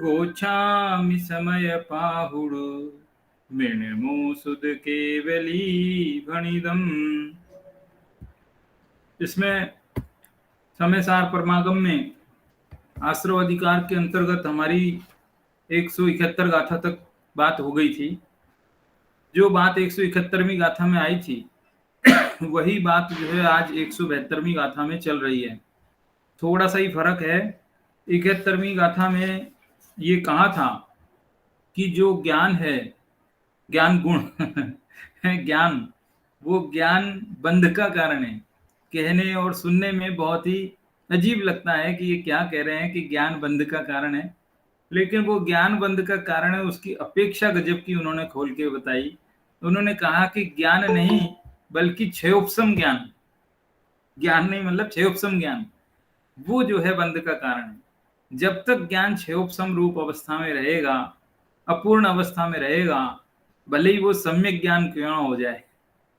गोछामि समय पाहुडु मिणमो सुध केवली भणिदम। इसमें समय सार परमागम में आश्रव अधिकार के अंतर्गत हमारी 171 गाथा तक बात हो गई थी। जो बात 171वीं गाथा में आई थी वही बात जो है आज 172वीं गाथा में चल रही है। थोड़ा सा ही फर्क है। 71वीं गाथा में ये कहा था कि जो ज्ञान है, ज्ञान गुण है ज्ञान, वो ज्ञान बंध का कारण है। कहने और सुनने में बहुत ही अजीब लगता है कि ये क्या कह रहे हैं कि ज्ञान बंध का कारण है, लेकिन वो ज्ञान बंध का कारण है उसकी अपेक्षा गजब की उन्होंने खोल के बताई। उन्होंने कहा कि ज्ञान नहीं बल्कि क्षयोपशम ज्ञान, ज्ञान नहीं मतलब क्षयोपशम ज्ञान, वो जो है बंध का कारण है। जब तक ज्ञान क्षयोपशम रूप अवस्था में रहेगा, अपूर्ण अवस्था में रहेगा, भले ही वो सम्यक ज्ञान क्यों ना हो जाए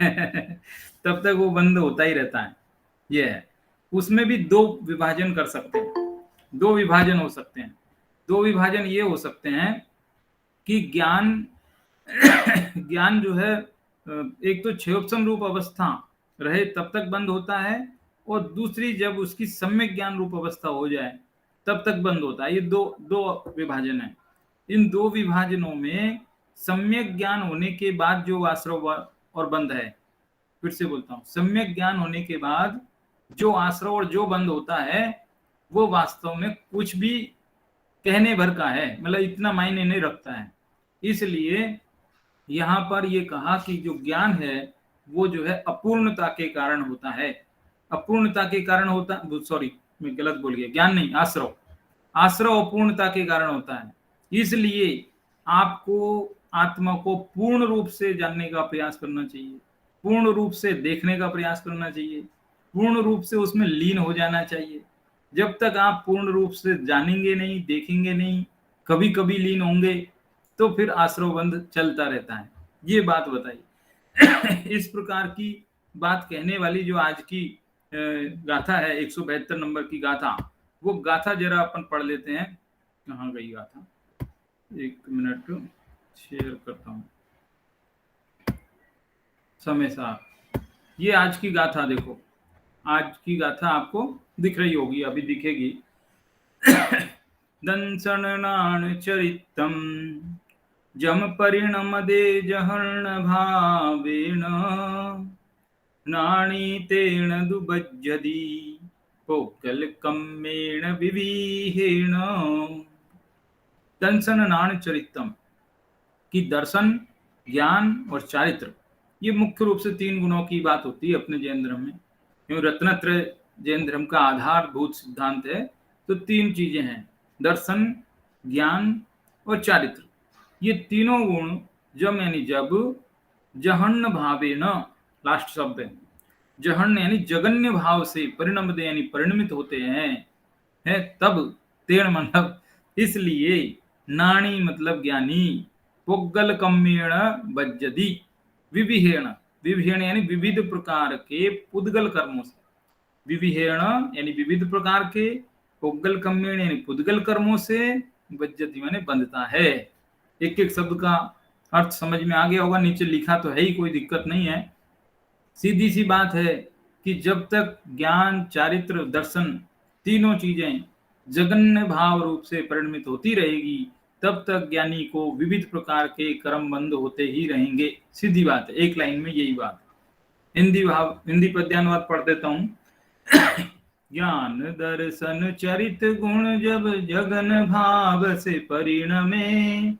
तब तक वो बंद होता ही रहता है। ये है। उसमें भी दो विभाजन कर सकते हैं, दो विभाजन हो सकते हैं। दो विभाजन ये हो सकते हैं कि ज्ञान ज्ञान जो है एक तो क्षयोपशम रूप अवस्था रहे तब तक बंद होता है, और दूसरी जब उसकी सम्यक ज्ञान रूप अवस्था हो जाए तब तक बंद होता है। ये दो दो विभाजन है। इन दो विभाजनों में सम्यक ज्ञान होने के बाद जो आश्रव और बंध है, फिर से बोलता हूं, सम्यक ज्ञान होने के बाद जो आश्रव और जो बंध होता है वो वास्तव में कुछ भी कहने भर का है, मतलब इतना मायने नहीं रखता है। इसलिए यहां पर ये कहा कि जो ज्ञान है वो जो है अपूर्णता के कारण होता है। अपूर्णता के कारण होता, सॉरी मैं गलत बोल गया, ज्ञान नहीं, आश्रव। आश्रव अपूर्णता के कारण होता है। इसलिए आपको आत्मा को पूर्ण रूप से जानने का प्रयास करना चाहिए, पूर्ण रूप से देखने का प्रयास करना चाहिए, पूर्ण रूप से उसमें लीन हो जाना चाहिए। जब तक आप पूर्ण रूप से जानेंगे नहीं, देखेंगे नहीं, कभी कभी लीन होंगे, तो फिर आश्रव बंध चलता रहता है। ये बात बताई इस प्रकार की बात कहने वाली जो आज की गाथा है, 172 नंबर की गाथा, वो गाथा जरा अपन पढ़ लेते हैं। कहाँ गई गाथा, एक मिनट शेयर करता हूँ समय साथ। ये आज की गाथा देखो, आज की गाथा आपको दिख रही होगी, अभी दिखेगी। दंसन नाण चरितम जम परिणमदे जहर्ण भावेन नाणीतेन दुबज्जति पोक्कलकम्मेण विविहेण। दंसन नाण चरितम कि दर्शन, ज्ञान और चारित्र, ये मुख्य रूप से तीन गुणों की बात होती है अपने जैन धर्म में। क्यों, रत्नत्रय जैन धर्म का आधारभूत सिद्धांत है। तो तीन चीजें हैं, दर्शन, ज्ञान और चारित्र। ये तीनों गुण जब यानी जब जहन्न भावे न, लास्ट शब्द है, जहन्न यानी जगन्य भाव से, परिणम दे यानी परिणमित होते हैं तब, तेण मतलब इसलिए, नाणी मतलब ज्ञानी, पुग्गल कम्मेण बज्जति विविहेण, विविहेण यानी विविध प्रकार के पुद्गल कर्मों से, विविहेण यानी विविध प्रकार के, पुग्गल कम्मेण यानी पुद्गल कर्मों से, बज्जति माने बंधता है। एक एक शब्द का अर्थ समझ में आ गया होगा, नीचे लिखा तो है ही, कोई दिक्कत नहीं है। सीधी सी बात है कि जब तक ज्ञान, चारित्र, दर्शन तीनों चीजें जगन्य भाव रूप से परिणमित होती रहेगी, तब तक ज्ञानी को विविध प्रकार के कर्म बंद होते ही रहेंगे। सीधी बात है, एक लाइन में यही बात। हिंदी पद्यानुवाद पढ़ देता हूं। ज्ञान दर्शन चरित गुण जब जगन भाव से परिणमे,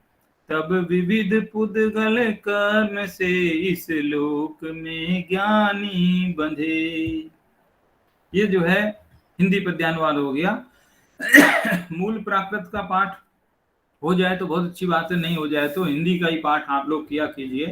तब विविध पुद्गल कर्म से इस लोक में ज्ञानी बंधे। ये जो है हिंदी पद्यानुवाद हो गया। मूल प्राकृत का पाठ हो जाए तो बहुत अच्छी बात है, नहीं हो जाए तो हिंदी का ही पाठ आप लोग किया कीजिए,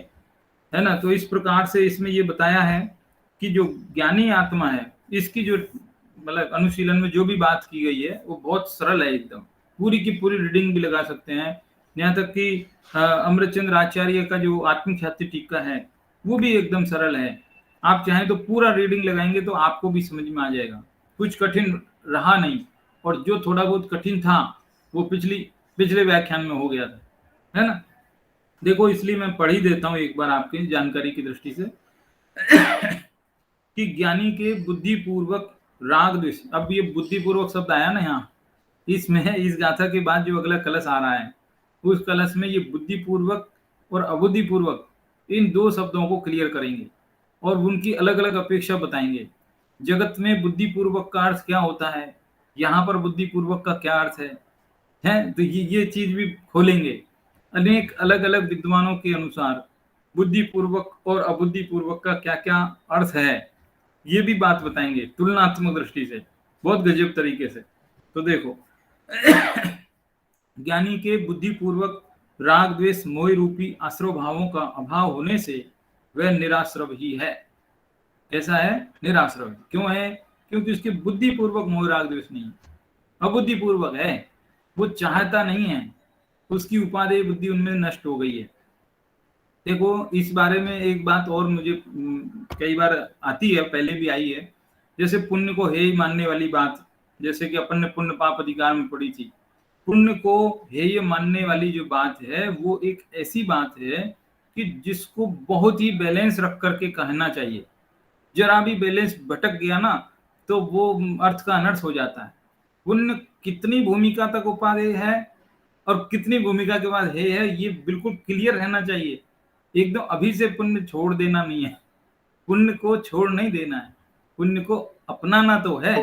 है ना। तो इस प्रकार से इसमें ये बताया है कि जो ज्ञानी आत्मा है, इसकी जो मतलब अनुशीलन में जो भी बात की गई है वो बहुत सरल है एकदम, पूरी की पूरी रीडिंग भी लगा सकते हैं। यहाँ तक कि अमृतचंद्र आचार्य का जो आत्मख्याति टीका है वो भी एकदम सरल है। आप चाहें तो पूरा रीडिंग लगाएंगे तो आपको भी समझ में आ जाएगा, कुछ कठिन रहा नहीं। और जो थोड़ा बहुत कठिन था वो पिछली पिछले व्याख्यान में हो गया था, है ना। देखो इसलिए मैं पढ़ ही देता हूँ एक बार आपकी जानकारी की दृष्टि से कि ज्ञानी के बुद्धिपूर्वक राग द्वेष, अब ये बुद्धिपूर्वक शब्द आया ना यहाँ, इसमें इस गाथा के बाद जो अगला कलश आ रहा है उस कलश में ये बुद्धिपूर्वक और अबुद्धिपूर्वक इन दो शब्दों को क्लियर करेंगे और उनकी अलग अलग अपेक्षा बताएंगे। जगत में बुद्धिपूर्वक का अर्थ क्या होता है, यहाँ पर बुद्धिपूर्वक का क्या अर्थ है तो ये चीज भी खोलेंगे। अनेक अलग अलग विद्वानों के अनुसार बुद्धिपूर्वक और अबुद्धिपूर्वक का क्या क्या अर्थ है ये भी बात बताएंगे तुलनात्मक दृष्टि से, बहुत गजब तरीके से। तो देखो ज्ञानी के बुद्धिपूर्वक राग द्वेष मोह रूपी आश्रव भावों का अभाव होने से वह निराश्रव ही है। ऐसा है, निराश्रव है। क्यों है? क्योंकि उसके बुद्धिपूर्वक मोह राग द्वेष नहीं है, अबुद्धिपूर्वक है, वो चाहता नहीं है, उसकी उपादेय बुद्धि उनमें नष्ट हो गई है। देखो इस बारे में एक बात और मुझे कई बार आती है, पहले भी आई है, जैसे पुण्य को हेय मानने वाली बात, जैसे कि अपन ने पुण्य पाप अधिकार में पढ़ी थी। पुण्य को हेय मानने वाली जो बात है वो एक ऐसी बात है कि जिसको बहुत ही बैलेंस रख करके कहना चाहिए। जरा भी बैलेंस भटक गया ना तो वो अर्थ का अनर्थ हो जाता है। पुण्य कितनी भूमिका तक उपादेय है और कितनी भूमिका के बाद हे है, ये बिल्कुल क्लियर रहना चाहिए। एकदम अभी से पुण्य छोड़ देना नहीं है, पुण्य को छोड़ नहीं देना है, पुण्य को अपनाना तो है,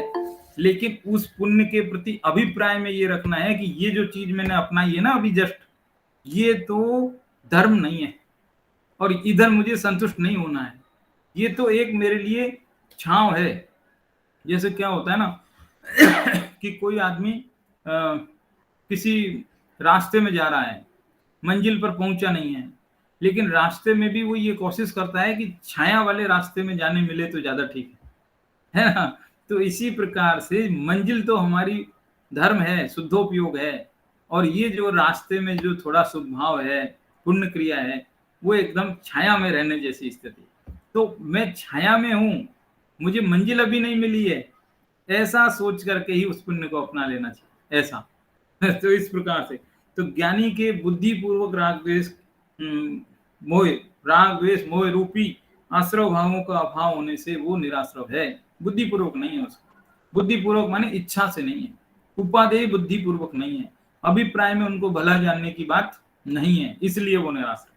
लेकिन उस पुण्य के प्रति अभिप्राय में ये रखना है कि ये जो चीज मैंने अपनाई है ना अभी जस्ट, ये तो धर्म नहीं है और इधर मुझे संतुष्ट नहीं होना है, ये तो एक मेरे लिए छांव है। जैसे क्या होता है ना कि कोई आदमी किसी रास्ते में जा रहा है, मंजिल पर पहुंचा नहीं है, लेकिन रास्ते में भी वो ये कोशिश करता है कि छाया वाले रास्ते में जाने मिले तो ज्यादा ठीक है ना। तो इसी प्रकार से मंजिल तो हमारी धर्म है, शुद्धोपयोग है, और ये जो रास्ते में जो थोड़ा शुभभाव है, पुण्य क्रिया है, वो एकदम छाया में रहने जैसी स्थिति। तो मैं छाया में हूं, मुझे मंजिल अभी नहीं मिली है, ऐसा सोच करके ही उस पुण्य को अपना लेना चाहिए, ऐसा। तो इस प्रकार से तो ज्ञानी के बुद्धिपूर्वक राग द्वेष मोह रूपी आश्रव भावों का अभाव होने से वो निराश्रव है, बुद्धिपूर्वक नहीं है उसको। बुद्धिपूर्वक माने इच्छा से नहीं है, उपादेय बुद्धिपूर्वक नहीं है, अभिप्राय में उनको भला जानने की बात नहीं है, इसलिए वो निराश्रव।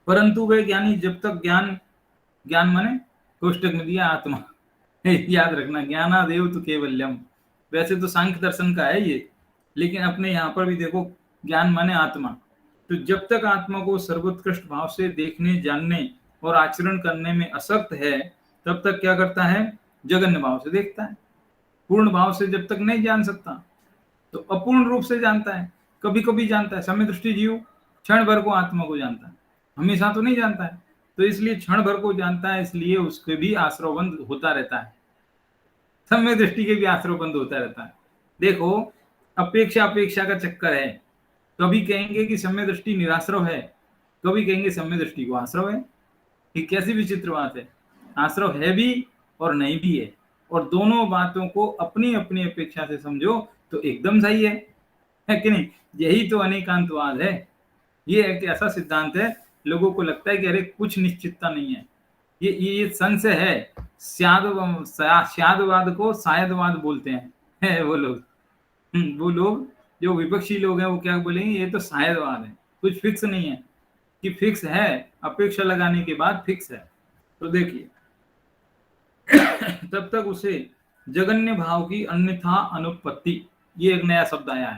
परंतु वे ज्ञानी जब तक ज्ञान माने कोष्टक में दिया आत्मा याद रखना, ज्ञानादेव तो केवल्यम। वैसे तो सांख्य दर्शन का है ये, लेकिन अपने यहाँ पर भी देखो ज्ञान माने आत्मा। तो जब तक आत्मा को सर्वोत्कृष्ट भाव से देखने, जानने और आचरण करने में असक्त है तब तक क्या करता है? जगन्य भाव से देखता है। पूर्ण भाव से जब तक नहीं जान सकता तो अपूर्ण रूप से जानता है। कभी कभी जानता है, समय दृष्टि जीव क्षण भर को आत्मा को जानता है, हमेशा तो नहीं जानता है। तो इसलिए क्षण भर को जानता है, इसलिए उसके भी आश्रवबंध होता रहता है, समय दृष्टि के भी आश्रवबंध होता रहता है। देखो अपेक्षा का चक्कर है, कभी कहेंगे कि समय दृष्टि निराश्रव है, कभी कहेंगे समय दृष्टि को आश्रव है। ये कैसी विचित्र बात है, आश्रव है भी और नहीं भी है, और दोनों बातों को अपनी अपनी अपेक्षा से समझो तो एकदम सही है कि नहीं? यही तो अनेकांतवाद है। ये एक ऐसा सिद्धांत है, लोगों को लगता है कि अरे कुछ निश्चितता नहीं है, ये संशय है। शादवाद को शायदवाद बोलते हैं वो लोग जो विपक्षी लोग हैं वो क्या बोलेंगे, ये तो शायदवाद है, कुछ फिक्स नहीं है। कि फिक्स है, अपेक्षा लगाने के बाद फिक्स है। तो देखिए तब तक उसे जगन्य भाव की अन्यथा अनुपत्ति, ये एक नया शब्द आया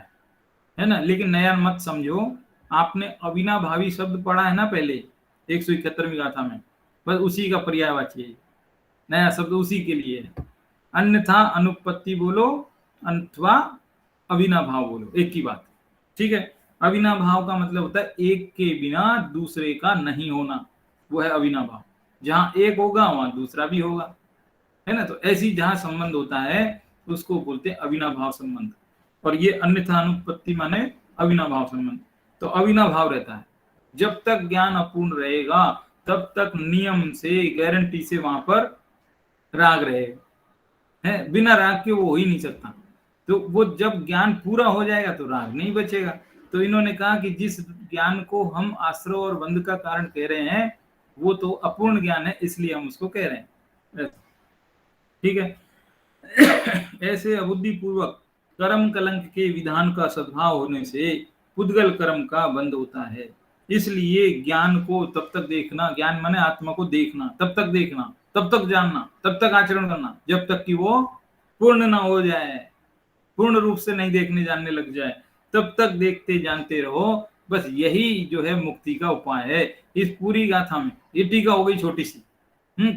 है ना। लेकिन नया मत समझो, आपने अविनाभावी शब्द पढ़ा है ना पहले 171वीं गाथा में, बस उसी का पर्यायवाची है, नया शब्द उसी के लिए है। अन्यथा अनुपत्ति बोलो अथवा अविनाभाव बोलो, एक ही बात, ठीक है। अविनाभाव का मतलब होता है एक के बिना दूसरे का नहीं होना, वो है अविनाभाव। जहां एक होगा वहां दूसरा भी होगा, है ना। तो ऐसी जहां संबंध होता है उसको बोलते हैं अविनाभाव संबंध, और ये अन्यथा अनुपत्ति माने अविनाभाव संबंध। तो अविनाभाव रहता है, जब तक ज्ञान अपूर्ण रहेगा तब तक नियम से, गारंटी से वहां पर राग रहेगा, है। बिना राग के वो हो ही नहीं सकता। तो वो जब ज्ञान पूरा हो जाएगा तो राग नहीं बचेगा। तो इन्होंने कहा कि जिस ज्ञान को हम आश्रव और बंध का कारण कह रहे हैं वो तो अपूर्ण ज्ञान है, इसलिए हम उसको कह रहे हैं। ठीक है। ऐसे अबुद्धि पूर्वक कर्म कलंक के विधान का सद्भाव होने से पुद्गल कर्म का बंध होता है। इसलिए ज्ञान को तब तक देखना, ज्ञान माने आत्मा को देखना, तब तक देखना, तब तक जानना, तब तक आचरण करना जब तक कि वो पूर्ण ना हो जाए, पूर्ण रूप से नहीं देखने जानने लग जाए, तब तक देखते जानते रहो। बस यही जो है मुक्ति का उपाय है। इस पूरी गाथा में ये टीका हो गई छोटी सी,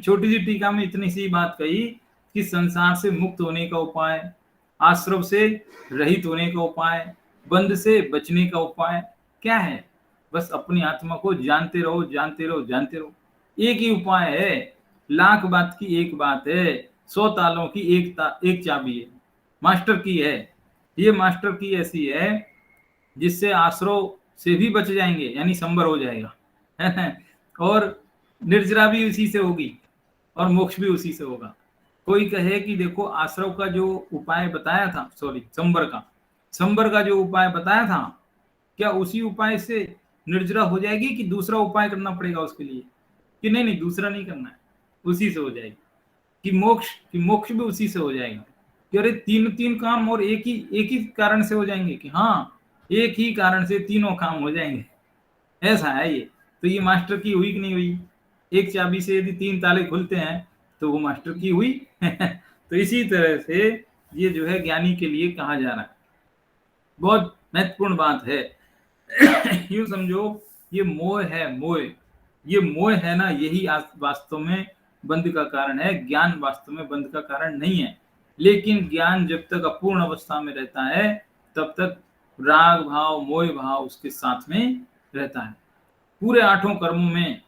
छोटी सी टीका में इतनी सी बात कही कि संसार से मुक्त होने का उपाय, आश्रव से रहित होने का उपाय, बंध से बचने का उपाय क्या है? बस अपनी आत्मा को जानते रहो, जानते रहो, जानते रहो। एक ही उपाय है, लाख बात की एक बात है, 100 तालों की एक चाबी है, मास्टर की है। ये मास्टर की ऐसी है जिससे आश्रव से भी बच जाएंगे, यानी संबर हो जाएगा और निर्जरा भी उसी से होगी और मोक्ष भी उसी से होगा। कोई कहे कि देखो आश्रव का जो उपाय बताया था, संबर का जो उपाय बताया था, क्या उसी उपाय से निर्जरा हो जाएगी कि दूसरा उपाय करना पड़ेगा उसके लिए? कि नहीं नहीं, दूसरा नहीं करना है, उसी से हो जाएगी। कि मोक्ष भी उसी से हो जाएगा। कि अरे तीन तीन काम और एक ही कारण से हो जाएंगे, कि हाँ एक ही कारण से तीनों काम हो जाएंगे, ऐसा है ये। तो ये मास्टर की हुई कि नहीं हुई? एक चाबी से यदि 3 ताले खुलते हैं तो वो मास्टर की हुई तो इसी तरह से ये जो है ज्ञानी के लिए कहा जा रहा है, बहुत महत्वपूर्ण बात है। यूं समझो ये मोह है, ये मोह है ना, यही वास्तव में बंध का कारण है। ज्ञान वास्तव में बंध का कारण नहीं है। लेकिन ज्ञान जब तक अपूर्ण अवस्था में रहता है तब तक राग भाव मोह भाव उसके साथ में रहता है। पूरे 8 कर्मों में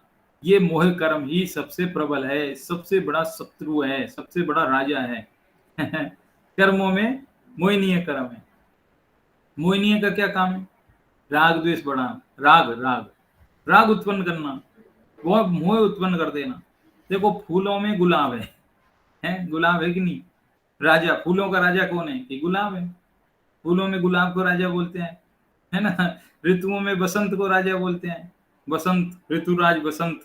ये मोह कर्म ही सबसे प्रबल है, सबसे बड़ा शत्रु है, सबसे बड़ा राजा है कर्मों में मोहनीय कर्म है। मोहनीय का क्या काम है? राग द्वेष बढ़ाना, राग उत्पन्न करना, वो मोह उत्पन्न कर देना। देखो फूलों में गुलाब है गुलाब है कि नहीं? राजा, फूलों का राजा कौन है? कि गुलाब है। फूलों में गुलाब को राजा बोलते हैं, है ना। ऋतुओं में बसंत को राजा बोलते हैं, बसंत, ऋतुराज बसंत।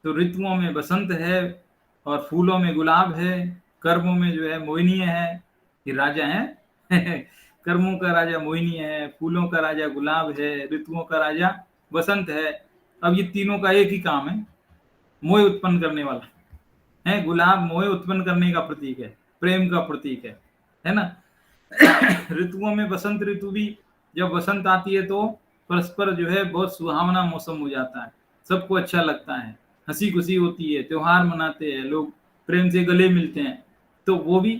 तो ऋतुओं में बसंत है और फूलों में गुलाब है, कर्मों में जो है मोहिनीय है, ये राजा है कर्मों का राजा मोहिनीय है, फूलों का राजा गुलाब है, ऋतुओं का राजा बसंत है। अब ये तीनों का एक ही काम है, मोह उत्पन्न करने वाला है। गुलाब मोह उत्पन्न करने का प्रतीक है, प्रेम का प्रतीक है ना। ऋतुओं में बसंत ऋतु भी, जब बसंत आती है तो परस्पर जो है बहुत सुहावना मौसम हो जाता है, सबको अच्छा लगता है, हंसी खुशी होती है, त्योहार मनाते हैं लोग, प्रेम से गले मिलते हैं। तो वो भी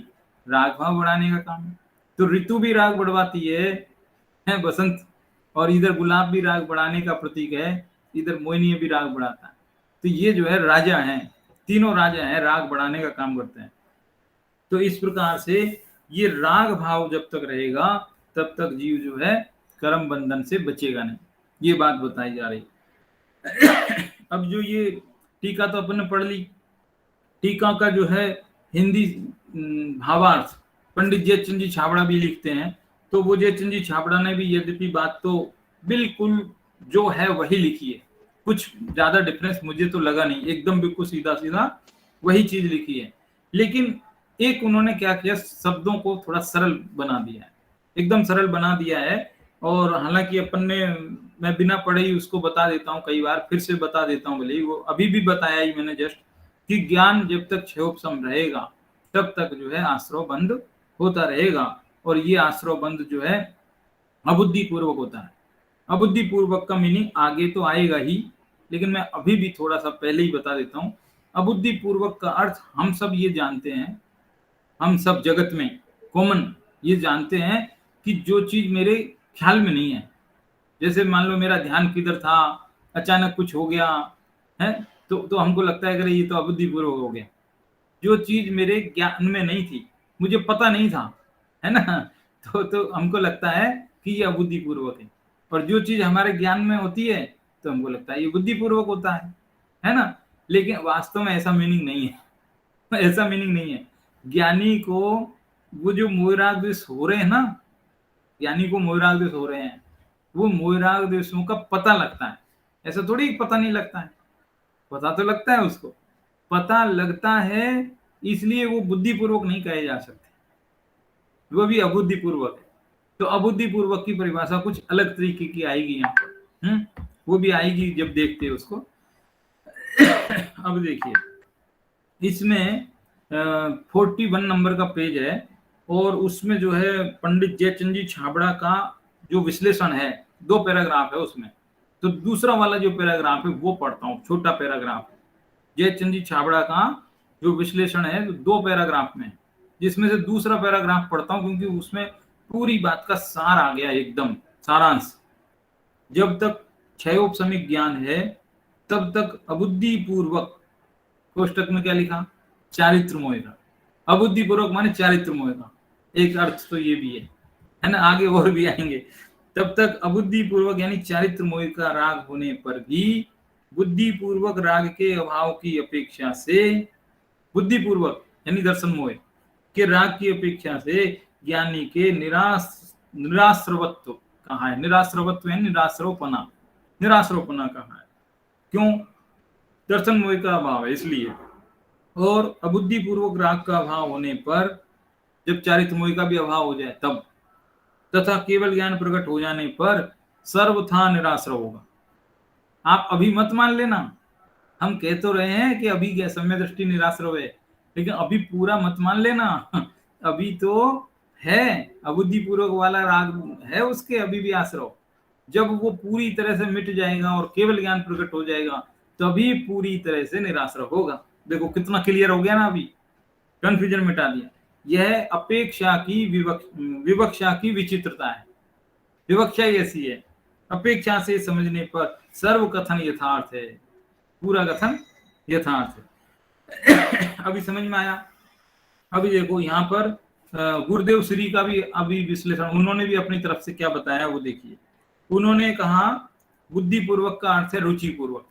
राग भाव बढ़ाने का काम है। तो ऋतु भी राग बढ़वाती है बसंत, और इधर गुलाब भी राग बढ़ाने का प्रतीक है, इधर मोहिनी भी राग बढ़ाता है। तो ये जो है राजा है, तीनों राजा है, राग बढ़ाने का काम करते हैं। तो इस प्रकार से ये राग भाव जब तक रहेगा तब तक जीव जो है कर्म बंधन से बचेगा नहीं, ये बात बताई जा रही। अब जो ये टीका तो अपन ने पढ़ ली, टीका का जो है हिंदी भावार्थ पंडित जयचंद जी छाबड़ा भी लिखते हैं। तो वो जयचंद जी छाबड़ा ने भी यद्यपि बात तो बिल्कुल जो है वही लिखी है, कुछ ज्यादा डिफरेंस मुझे तो लगा नहीं, एकदम बिल्कुल सीधा सीधा वही चीज लिखी है। लेकिन एक उन्होंने क्या किया, शब्दों को थोड़ा सरल बना दिया है, एकदम सरल बना दिया है। और हालांकि अपन ने, मैं बिना पढ़े ही उसको बता देता हूँ, कई बार फिर से बता देता हूँ, भले ही वो अभी भी बताया ही मैंने जस्ट, कि ज्ञान जब तक क्षयोपशम रहेगा तब तक जो है आश्रव बंद होता रहेगा। और ये आश्रव बंद जो है अबुद्धि पूर्वक होता है। अबुद्धि पूर्वक का मीनिंग आगे तो आएगा ही, लेकिन मैं अभी भी थोड़ा सा पहले ही बता देता हूँ। अबुद्धि पूर्वक का अर्थ हम सब ये जानते हैं, हम सब जगत में कॉमन ये जानते हैं कि जो चीज मेरे ख्याल में नहीं है, जैसे मान लो मेरा ध्यान किधर था, अचानक कुछ हो गया है, तो हमको लगता है कि ये तो अबुद्धिपूर्वक हो गया। जो चीज मेरे ज्ञान में नहीं थी, मुझे पता नहीं था, है ना, तो हमको लगता है कि ये अबुद्धिपूर्वक है। और जो चीज हमारे ज्ञान में होती है तो हमको लगता है ये बुद्धिपूर्वक होता है ना। लेकिन वास्तव में ऐसा मीनिंग नहीं है ऐसा मीनिंग नहीं है। ज्ञानी को वो जो मोह राग द्वेष हो रहे हैं ना, ज्ञानी को मोह राग द्वेष हो रहे हैं, वो मोह राग द्वेषों का पता लगता है। ऐसा थोड़ी पता नहीं लगता है, पता तो लगता है उसको। पता लगता है, इसलिए वो बुद्धिपूर्वक नहीं कहे जा सकते, वो भी अबुद्धिपूर्वक है। तो अबुद्धिपूर्वक की परिभाषा कुछ अलग तरीके की आएगी यहाँ पर, वो भी आएगी जब देखते हैं उसको। अब देखिए, इसमें 41 नंबर का पेज है, और उसमें जो है पंडित जयचंद जी छाबड़ा का जो विश्लेषण है, 2 पैराग्राफ है उसमें। तो दूसरा वाला जो पैराग्राफ है वो पढ़ता हूँ, छोटा पैराग्राफ है। जयचंद जी छाबड़ा का जो विश्लेषण है 2 पैराग्राफ में, जिसमें से दूसरा पैराग्राफ पढ़ता हूँ, क्योंकि उसमें पूरी बात का सार आ गया, एकदम सारांश। जब तक क्षयोपशमिक ज्ञान है, तब तक अबुद्धि पूर्वक, कोष्टक में क्या लिखा, चारित्र मोहेगा। अबुद्धि पूर्वक माने चारित्र मोहेगा, एक अर्थ तो ये भी है ना, आगे और भी आएंगे। तब तक अबुद्धि पूर्वक यानी चारित्र मोह का राग होने पर भी बुद्धि पूर्वक राग के अभाव की अपेक्षा से, बुद्धि पूर्वक यानी दर्शन मोह के राग की अपेक्षा से ज्ञानी के निराश्रवत्व कहा है। निराश्रवत्व यानी निराश्रवपना, निराश्रवपना कहा है। क्यों? दर्शन मोह का अभाव है इसलिए। और अबुद्धि पूर्वक राग का अभाव होने पर, जब चारित्र मोह का भी अभाव हो जाए तब, तथा केवल ज्ञान प्रकट हो जाने पर सर्वथा निराश्रय होगा। आप अभी मत मान लेना, हम कह तो रहे हैं कि अभी सम्यक दृष्टि निराश्रय है, लेकिन अभी पूरा मत मान लेना। अभी तो है, अबुद्धि पूर्वक वाला राग है उसके अभी भी आश्रय। जब वो पूरी तरह से मिट जाएगा और केवल ज्ञान प्रकट हो जाएगा, तभी पूरी तरह से निराश्रय होगा। देखो कितना क्लियर हो गया ना, अभी कंफ्यूजन मिटा दिया। यह अपेक्षा की विवक्षा की विचित्रता है। विवक्षा ऐसी है, अपेक्षा से समझने पर सर्व कथन यथार्थ है, पूरा कथन यथार्थ है। अभी समझ में आया? अभी देखो यहाँ पर गुरुदेव श्री का भी अभी विश्लेषण, उन्होंने भी अपनी तरफ से क्या बताया वो देखिए। उन्होंने कहा बुद्धि पूर्वक का अर्थ है रुचि पूर्वक।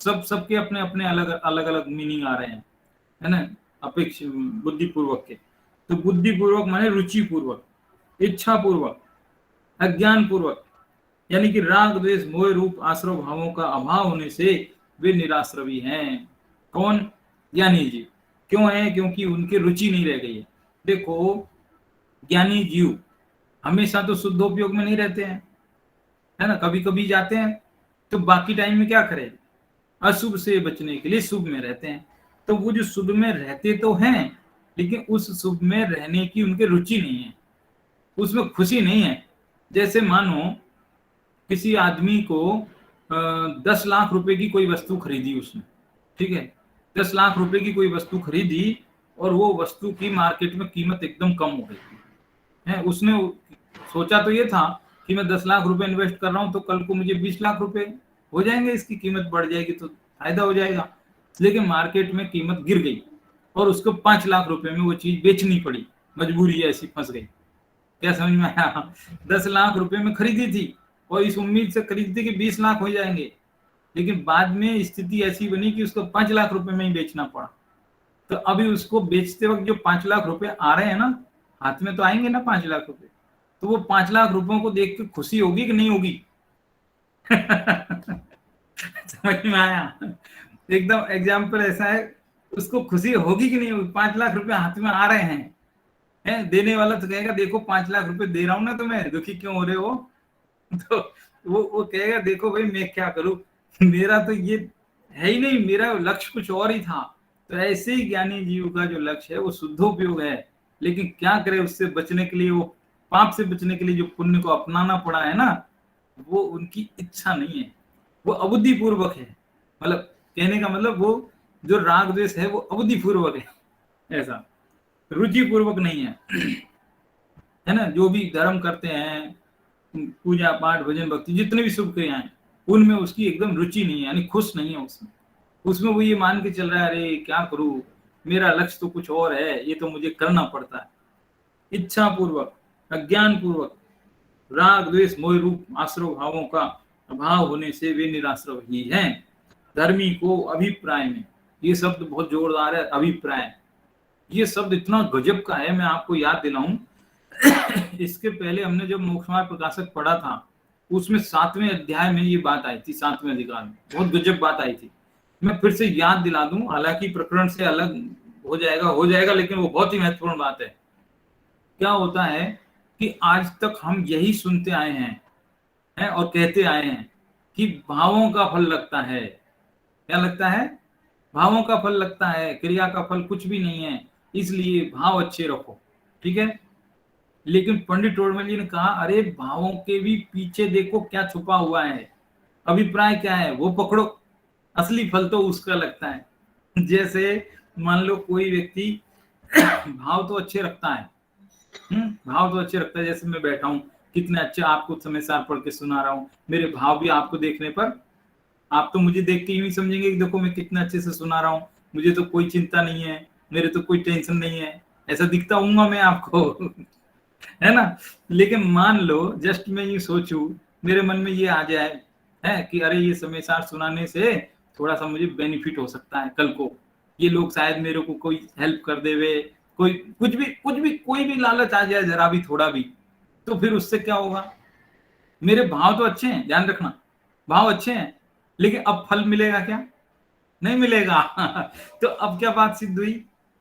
सबके अपने अपने अलग अलग मीनिंग आ रहे हैं, है ना, अपेक्षा बुद्धि पूर्वक के। तो बुद्धि पूर्वक माने रुचि पूर्वक, इच्छा पूर्वक, अज्ञान पूर्वक, यानी कि राग द्वेष मोह रूप आश्रय भावों का अभाव होने से वे निराश्रवी हैं। कौन? ज्ञानी जी। क्यों है? क्योंकि उनकी रुचि नहीं रह गई है। देखो ज्ञानी जीव हमेशा तो शुद्धोपयोग में नहीं रहते हैं, है ना, कभी कभी जाते हैं, तो बाकी टाइम में क्या करें? अशुभ से बचने के लिए शुभ में रहते हैं। तो वो जो शुभ में रहते तो हैं, लेकिन उस शुभ में रहने की उनकी रुचि नहीं है, उसमें खुशी नहीं है। जैसे मानो किसी आदमी को 10 लाख रुपए की कोई वस्तु खरीदी उसने, ठीक है, 10 लाख रुपए की कोई वस्तु खरीदी, और वो वस्तु की मार्केट में कीमत एकदम कम हो गई है। उसने सोचा तो ये था कि मैं 10 लाख रुपए इन्वेस्ट कर रहा हूं, तो कल को मुझे 20 लाख रुपए हो जाएंगे, इसकी कीमत बढ़ जाएगी तो फायदा हो जाएगा। लेकिन मार्केट में कीमत गिर गई और उसको 5 लाख रुपए में वो चीज बेचनी पड़ी, मजबूरी ऐसी फंस गई। क्या समझ में आया? 10 लाख रुपए में खरीदी थी और इस उम्मीद से खरीदी थी कि 20 लाख हो जाएंगे, लेकिन बाद में स्थिति ऐसी बनी कि उसको 5 लाख रुपए में ही बेचना पड़ा। तो अभी उसको बेचते वक्त जो 5 लाख रुपए आ रहे हैं ना, हाथ में तो आएंगे ना 5 लाख रुपए, तो वो 5 लाख रुपयों को देख के खुशी होगी कि नहीं होगी? समझ में आया? एकदम एग्जाम्पल ऐसा है, उसको खुशी होगी कि नहीं होगी? 5 लाख रुपए हाथ में आ रहे हैं, देने वाला तो कहेगा देखो 5 लाख रुपए दे रहा हूं ना, तो मैं दुखी क्यों हो रहे हो? तो वो कहेगा देखो भाई मैं क्या करूं, मेरा तो ये है ही नहीं, मेरा लक्ष्य कुछ और ही था। तो ऐसे ही ज्ञानी जीव का जो लक्ष्य है वो शुद्धोपयोग है, लेकिन क्या करे, उससे बचने के लिए, वो पाप से बचने के लिए जो पुण्य को अपनाना पड़ा है ना, वो उनकी इच्छा नहीं है, वो अबुद्धि पूर्वक है। मतलब कहने का मतलब वो जो राग द्वेष है वो अबुद्धि पूर्वक है, ऐसा रुचि पूर्वक नहीं है। है ना, जो भी धर्म करते हैं, पूजा पाठ भजन भक्ति जितने भी शुभ क्रियाएं, उनमें उसकी एकदम रुचि नहीं है, यानी खुश नहीं है उसमें वो ये मान के चल रहा है अरे क्या करूं, मेरा लक्ष्य तो कुछ और है, ये तो मुझे करना पड़ता है। इच्छा पूर्वक, अज्ञान पूर्वक राग द्वेष मोह रूप आश्रय भावों का अभाव होने से वे निराश्रय ही हैं। धर्मी को अभिप्राय में, ये शब्द बहुत जोरदार है, अभिप्राय, ये शब्द इतना गजब का है, मैं आपको याद दिलाऊं। इसके पहले हमने जब मोक्षमार्ग प्रकाशक पढ़ा था, उसमें 7वें अध्याय में ये बात आई थी, 7वें अधिकार में बहुत गजब बात आई थी। मैं फिर से याद दिला दूं, हालांकि प्रकरण से अलग हो जाएगा, लेकिन वो बहुत ही महत्वपूर्ण बात है। क्या होता है कि आज तक हम यही सुनते आए हैं और कहते आए हैं कि भावों का फल लगता है। क्या लगता है? भावों का फल लगता है, क्रिया का फल कुछ भी नहीं है, इसलिए भाव अच्छे रखो। ठीक है, लेकिन पंडित टोडरमल जी ने कहा, अरे भावों के भी पीछे देखो क्या छुपा हुआ है, अभिप्राय क्या है वो पकड़ो, असली फल तो उसका लगता है। जैसे मान लो कोई व्यक्ति भाव तो अच्छे रखता है, भाव तो अच्छे रखता है, जैसे मैं बैठा हूँ, कितने अच्छे आपको समय सार पढ़ के सुना रहा हूँ, मेरे भाव भी आपको देखने पर, आप तो मुझे देख के यूं ही समझेंगे कि देखो मैं कितना अच्छे से सुना रहा हूँ, मुझे तो कोई चिंता नहीं है, मेरे तो कोई टेंशन नहीं है, ऐसा दिखता हूँ मैं आपको। है ना? लेकिन मान लो जस्ट मैं ये सोचूं, मेरे मन में ये आ जाए है कि अरे ये समय सार सुनाने से थोड़ा सा मुझे बेनिफिट हो सकता है, कल को ये लोग शायद मेरे को कोई हेल्प कर देवे, कोई कुछ भी कोई भी लालच आ जाए जरा भी थोड़ा भी, तो फिर उससे क्या होगा? मेरे भाव तो अच्छे हैं, ध्यान रखना, भाव अच्छे हैं, लेकिन अब फल मिलेगा क्या? नहीं मिलेगा। तो अब क्या बात सिद्ध हुई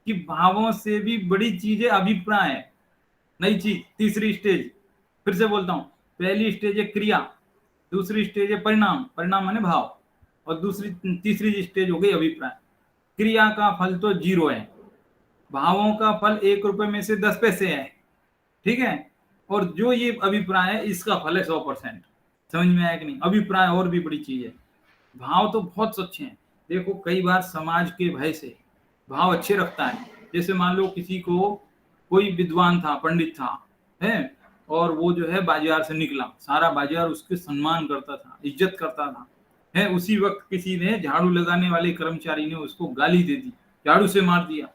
कि भावों से भी बड़ी चीज है अभिप्राय है। नई चीज, तीसरी स्टेज, फिर से बोलता हूं, पहली स्टेज है क्रिया, दूसरी स्टेज है परिणाम, परिणाम माने भाव, और तीसरी स्टेज हो गई अभिप्राय। क्रिया का फल तो 0 है, भावों का फल 1 रुपए में से 10 पैसे है। ठीक है, और जो ये अभिप्राय है इसका फल है 100%। समझ में आया कि नहीं? अभिप्राय और भी बड़ी चीज है, भाव तो बहुत अच्छे हैं। देखो कई बार समाज के भय से भाव अच्छे रखता है, जैसे मान लो किसी को, कोई विद्वान था, पंडित था, है, और वो जो है बाजार से निकला, सारा बाजार उसके सम्मान करता था, इज्जत करता था, है, उसी वक्त किसी ने, झाड़ू लगाने वाले कर्मचारी ने उसको गाली दे दी, झाड़ू से मार दिया,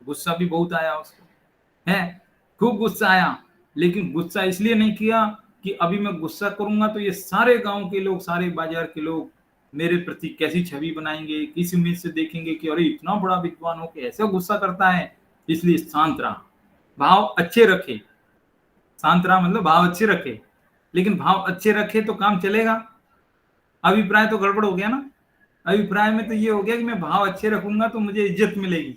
गुस्सा भी बहुत आया उसको, है, खूब गुस्सा आया, लेकिन गुस्सा इसलिए नहीं किया कि अभी मैं गुस्सा करूंगा तो ये सारे गांव के लोग, सारे बाजार के लोग मेरे प्रति कैसी छवि बनाएंगे, किस उम्मीद से देखेंगे कि अरे इतना बड़ा विद्वान हो के ऐसा गुस्सा करता है, इसलिए शांत रहा, भाव अच्छे रखे। शांत रहा मतलब भाव अच्छे रखे, लेकिन भाव अच्छे रखे तो काम चलेगा, अभिप्राय तो गड़बड़ हो गया ना। अभिप्राय में तो ये हो गया कि मैं भाव अच्छे रखूंगा तो मुझे इज्जत मिलेगी,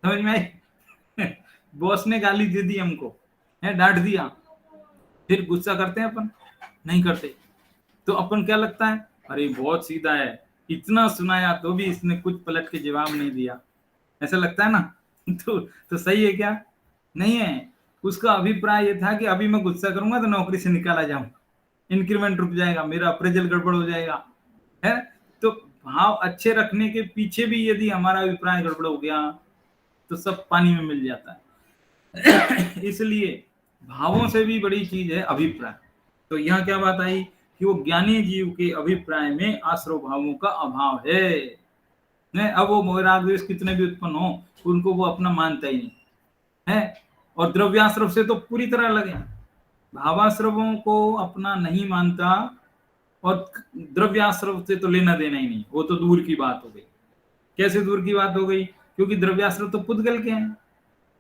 समझ में आई? बॉस ने गाली दे दी हमको, है, डांट दिया, फिर गुस्सा करते हैं अपन? नहीं करते। तो अपन क्या लगता है, अरे बहुत सीधा है, इतना सुनाया तो भी इसने कुछ पलट के जवाब नहीं दिया, ऐसा लगता है ना? तो सही है क्या? नहीं है। उसका अभिप्राय ये था कि अभी मैं गुस्सा करूंगा तो नौकरी से निकाला जाऊं, इंक्रीमेंट रुक जाएगा, मेरा अप्रेजल गड़बड़ हो जाएगा, है। तो भाव अच्छे रखने के पीछे भी यदि हमारा अभिप्राय गड़बड़ हो गया तो सब पानी में मिल जाता है। इसलिए भावों से भी बड़ी चीज है अभिप्राय। तो यहाँ क्या बात आई कि वो ज्ञानी जीव के अभिप्राय में आश्रव भावों का अभाव है। अब वो मोह राग द्वेष कितने भी उत्पन्न हो, उनको वो अपना मानता ही नहीं है। और द्रव्याश्रव से तो पूरी तरह अलग है, भावाश्रवों को अपना नहीं मानता, और द्रव्याश्रव से तो लेना देना ही नहीं, वो तो दूर की बात हो गई। कैसे दूर की बात हो गई? क्योंकि द्रव्याश्रव तो पुद्गल के हैं,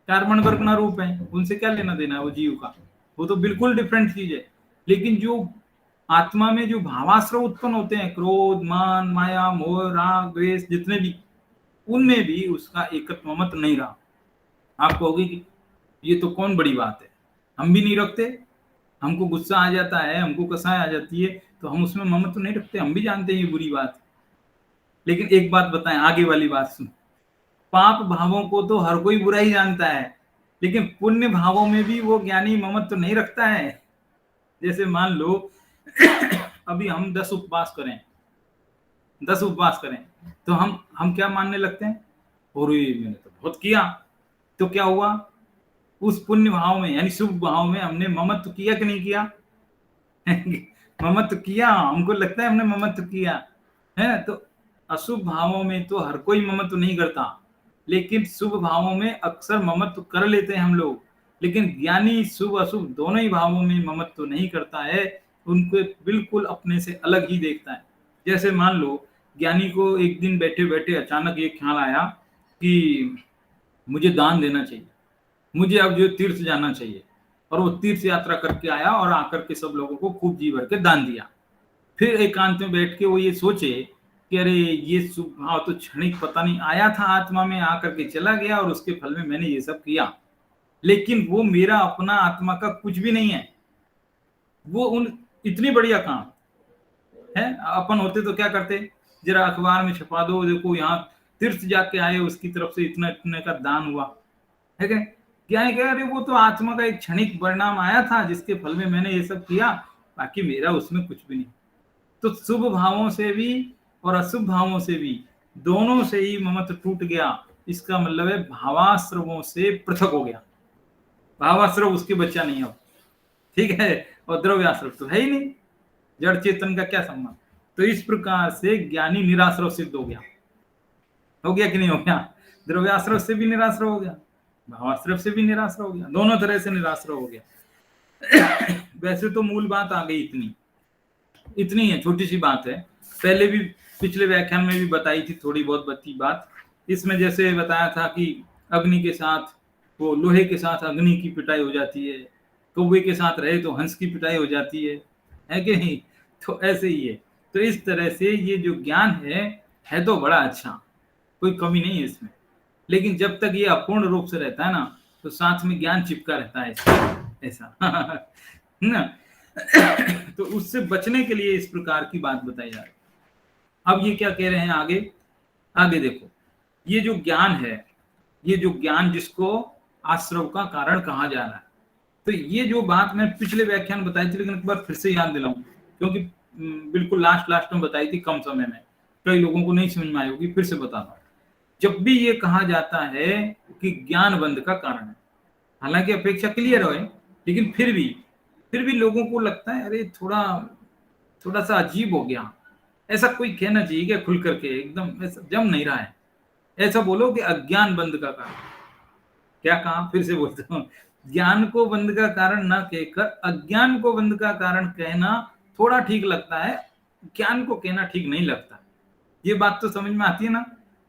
कार्बन वर्ग ना रूप है, उनसे क्या लेना देना है वो जीव का, वो तो बिल्कुल डिफरेंट चीज है। लेकिन जो आत्मा में जो भावाश्रव उत्पन्न होते हैं, क्रोध, मान, माया, मोह, राग, द्वेष, जितने भी, उनमें भी उसका एकत्व मत नहीं रहा। आप कहोगे कि ये तो कौन बड़ी बात है, हम भी नहीं रखते, हमको गुस्सा आ जाता है, हमको कसाय आ जाती है, तो हम उसमें ममत्व नहीं रखते, हम भी जानते हैं ये बुरी बात। लेकिन एक बात बताएं, आगे वाली बात सुन, पाप भावों को तो हर कोई बुरा ही जानता है, लेकिन पुण्य भावों में भी वो ज्ञानी ममत्व नहीं रखता है। जैसे मान लो अभी हम 10 उपवास करें, 10 उपवास करें, तो हम क्या मानने लगते हैं, और मैंने तो बहुत किया, तो क्या हुआ, उस पुण्य भाव में यानी शुभ भाव में हमने ममत्व किया कि नहीं किया? ममत्व किया, हमको लगता है हमने ममत्व किया है। तो अशुभ भावों में तो हर कोई ममत्व नहीं करता, लेकिन शुभ भावों में अक्सर ममत्व कर लेते हैं हम लोग। लेकिन ज्ञानी शुभ अशुभ दोनों ही भावों में ममत्व नहीं करता है, उनको बिल्कुल अपने से अलग ही देखता है। जैसे मान लो ज्ञानी को एक दिन बैठे बैठे अचानक ये ख्याल आया कि मुझे दान देना चाहिए, मुझे अब जो तीर्थ जाना चाहिए। और वो तीर्थ यात्रा करके आया और आकर के सब लोगों को खूब जी भर के दान दिया। फिर एकांत में बैठ के वो ये सोचे कि अरे ये शुभ भाव तो क्षणिक, पता नहीं आया था आत्मा में, आकर के चला गया और उसके फल में मैंने ये सब किया, लेकिन वो मेरा अपना आत्मा का कुछ भी नहीं है। वो उन इतनी बढ़िया काम है। अपन होते तो क्या करते, जरा अखबार में छपा दो, देखो यहाँ तीर्थ जाके आए, उसकी तरफ से इतना इतने का दान हुआ है। क्या है क्या, अरे वो तो आत्मा का एक क्षणिक परिणाम आया था जिसके फल में मैंने ये सब किया, बाकी मेरा उसमें कुछ भी नहीं। तो शुभ भावों से भी और अशुभ भावों से भी, दोनों से ही ममत्व टूट गया। इसका मतलब है भावाश्रवों से पृथक हो गया। भावाश्रव उसके बच्चा नहीं हो, ठीक है, और द्रव्याश्रव तो है ही नहीं, जड़ चेतन का क्या संबंध। तो इस प्रकार से ज्ञानी निराश्रव सिद्ध हो गया कि नहीं हो गया। द्रव्याश्रव से भी निराश्रव हो गया, भावाश्रव से भी निराश्रव हो गया, दोनों तरह से निराश्रव हो गया। वैसे तो मूल बात आ गई इतनी है, छोटी सी बात है। पहले भी पिछले व्याख्यान में भी बताई थी थोड़ी बहुत बती बात। इसमें जैसे बताया था कि अग्नि के साथ, वो लोहे के साथ अग्नि की पिटाई हो जाती है, कौवे के साथ रहे तो हंस की पिटाई हो जाती है कि नहीं। तो ऐसे ही है। तो इस तरह से ये जो ज्ञान है तो बड़ा अच्छा, कोई कमी नहीं है इसमें, लेकिन जब तक ये अपूर्ण रूप से रहता है ना, तो साथ में ज्ञान चिपका रहता है ऐसा ना। तो उससे बचने के लिए इस प्रकार की बात बताई जा रही है। अब ये क्या कह रहे हैं आगे देखो, ये जो ज्ञान है, ये जो ज्ञान जिसको आश्रव का कारण कहा जा रहा है, तो ये जो बात मैं पिछले व्याख्यान बताई थी, लेकिन एक बार फिर से याद दिलाऊं, क्योंकि बिल्कुल लास्ट में बताई थी, कम समय में कई लोगों को नहीं समझ में आई होगी, फिर से बताता हूं। जब भी ये कहा जाता है कि ज्ञान बंध का कारण है, हालांकि अपेक्षा क्लियर है, लेकिन फिर भी लोगों को लगता है अरे थोड़ा सा अजीब हो गया। ऐसा कोई कहना चाहिए क्या खुल करके, एकदम ऐसा जम नहीं रहा है। ऐसा बोलो कि अज्ञान बंध का कारण। क्या कहा, फिर से बोलता हूँ, ज्ञान को बंध का कारण ना कहकर अज्ञान को बंध का कारण कहना थोड़ा ठीक लगता है, ज्ञान को कहना ठीक नहीं लगता। ये बात तो समझ में आती है ना।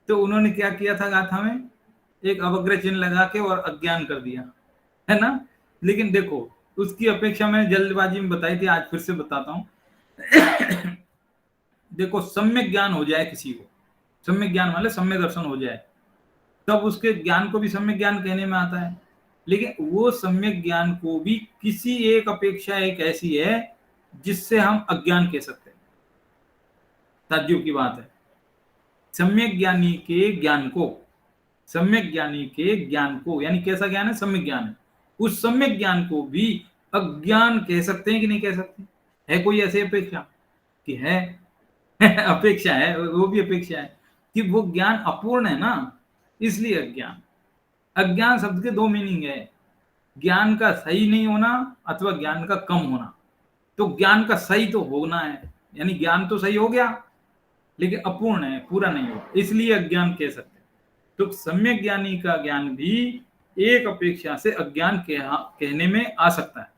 तो उन्होंने क्या किया था गाथा में, एक अवग्रह चिन्ह लगा के और अज्ञान कर दिया, है ना। लेकिन देखो, उसकी अपेक्षा मैंने जल्दबाजी में बताई थी, आज फिर से बताता हूं। देखो, सम्यक ज्ञान हो जाए किसी को, सम्यक ज्ञान मतलब सम्यक दर्शन हो जाए, तब उसके ज्ञान को भी सम्यक ज्ञान कहने में आता है। लेकिन वो सम्यक ज्ञान को भी किसी एक अपेक्षा एक ऐसी है जिससे हम अज्ञान कह सकते हैं। ताज्जुब की बात है। सम्यक ज्ञानी के ज्ञान को, सम्यक ज्ञानी के ज्ञान को, यानी कैसा ज्ञान है, सम्यक ज्ञान है, उस सम्यक ज्ञान को भी अज्ञान कह सकते हैं कि नहीं कह सकते। है कोई ऐसी अपेक्षा कि है? अपेक्षा है, वो भी अपेक्षा है कि वो ज्ञान अपूर्ण है ना, इसलिए अज्ञान। अज्ञान शब्द के दो मीनिंग है, ज्ञान का सही नहीं होना अथवा ज्ञान का कम होना। तो ज्ञान का सही तो होना है, यानी ज्ञान तो सही हो गया, लेकिन अपूर्ण है, पूरा नहीं हुआ, इसलिए अज्ञान कह सकते हैं। तो सम्यक ज्ञानी का ज्ञान भी एक अपेक्षा से अज्ञान कहने में आ सकता है,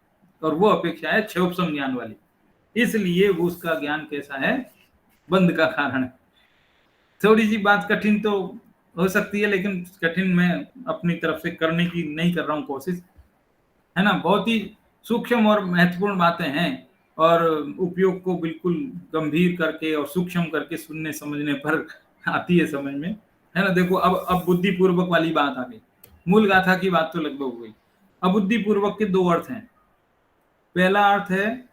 और वो अपेक्षा है क्षयोपम ज्ञान वाली, इसलिए वो उसका ज्ञान कैसा है, बंध का कारण है। थोड़ी सी बात कठिन तो हो सकती है, लेकिन कठिन मैं अपनी तरफ से करने की नहीं कर रहा हूँ कोशिश, है ना। बहुत ही सूक्ष्म और महत्वपूर्ण बातें हैं, और उपयोग को बिल्कुल गंभीर करके और सूक्ष्म करके सुनने समझने पर आती है समझ में, है ना। देखो, अब बुद्धि पूर्वक वाली बात आ गई, मूल गाथा की बात तो लगभग हो गई। अब बुद्धि पूर्वक के दो अर्थ हैं। पहला अर्थ है,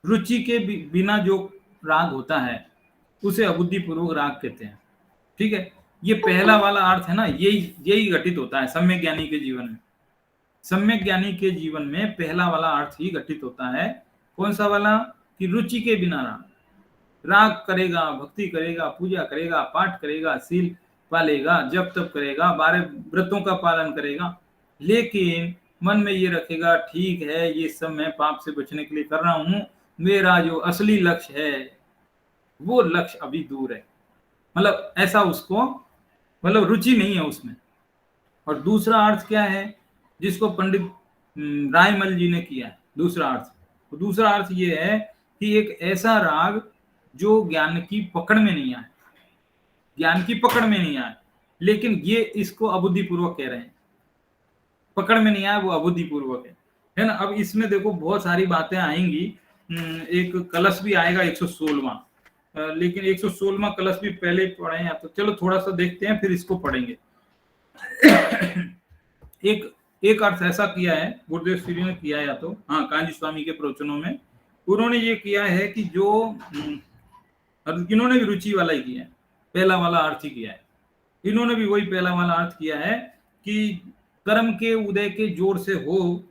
रुचि के बिना जो राग होता है उसे अबुद्धि पूर्वक राग कहते हैं, ठीक है। ये पहला वाला अर्थ है ना, यही घटित होता है सम्यक ज्ञानी के जीवन में। सम्यक ज्ञानी के जीवन में पहला वाला अर्थ ही घटित होता है। कौन सा वाला, कि रुचि के बिना राग करेगा, भक्ति करेगा, पूजा करेगा, पाठ करेगा, सील पालेगा, जब तब करेगा, 12 व्रतों का पालन करेगा, लेकिन मन में ये रखेगा ठीक है ये सब मैं पाप से बचने के लिए कर रहा हूं, मेरा जो असली लक्ष्य है वो लक्ष्य अभी दूर है, मतलब ऐसा उसको, मतलब रुचि नहीं है उसमें। और दूसरा अर्थ क्या है, जिसको पंडित रायमल जी ने किया है, दूसरा अर्थ, तो दूसरा अर्थ ये है कि एक ऐसा राग जो ज्ञान की पकड़ में नहीं आए, ज्ञान की पकड़ में नहीं आए, लेकिन ये इसको अबुद्धि पूर्वक कह रहे हैं, पकड़ में नहीं आया, वो अबुद्धि पूर्वक है ना। अब इसमें देखो बहुत सारी बातें आएंगी। एक कलश भी आएगा 116वां, लेकिन 116वां कलश भी पहले पढ़े हैं, तो चलो थोड़ा सा देखते हैं फिर इसको पढ़ेंगे। एक अर्थ ऐसा किया है गुरुदेव श्री ने किया है, या तो हाँ कांजी स्वामी के प्रवचनों में उन्होंने ये किया है कि जो इन्होंने भी रुचि वाला ही किया है, पहला वाला अर्थ ही किया है। इन्होंने भी वही पहला वाला अर्थ किया है कि कर्म के उदय के जोर से हो,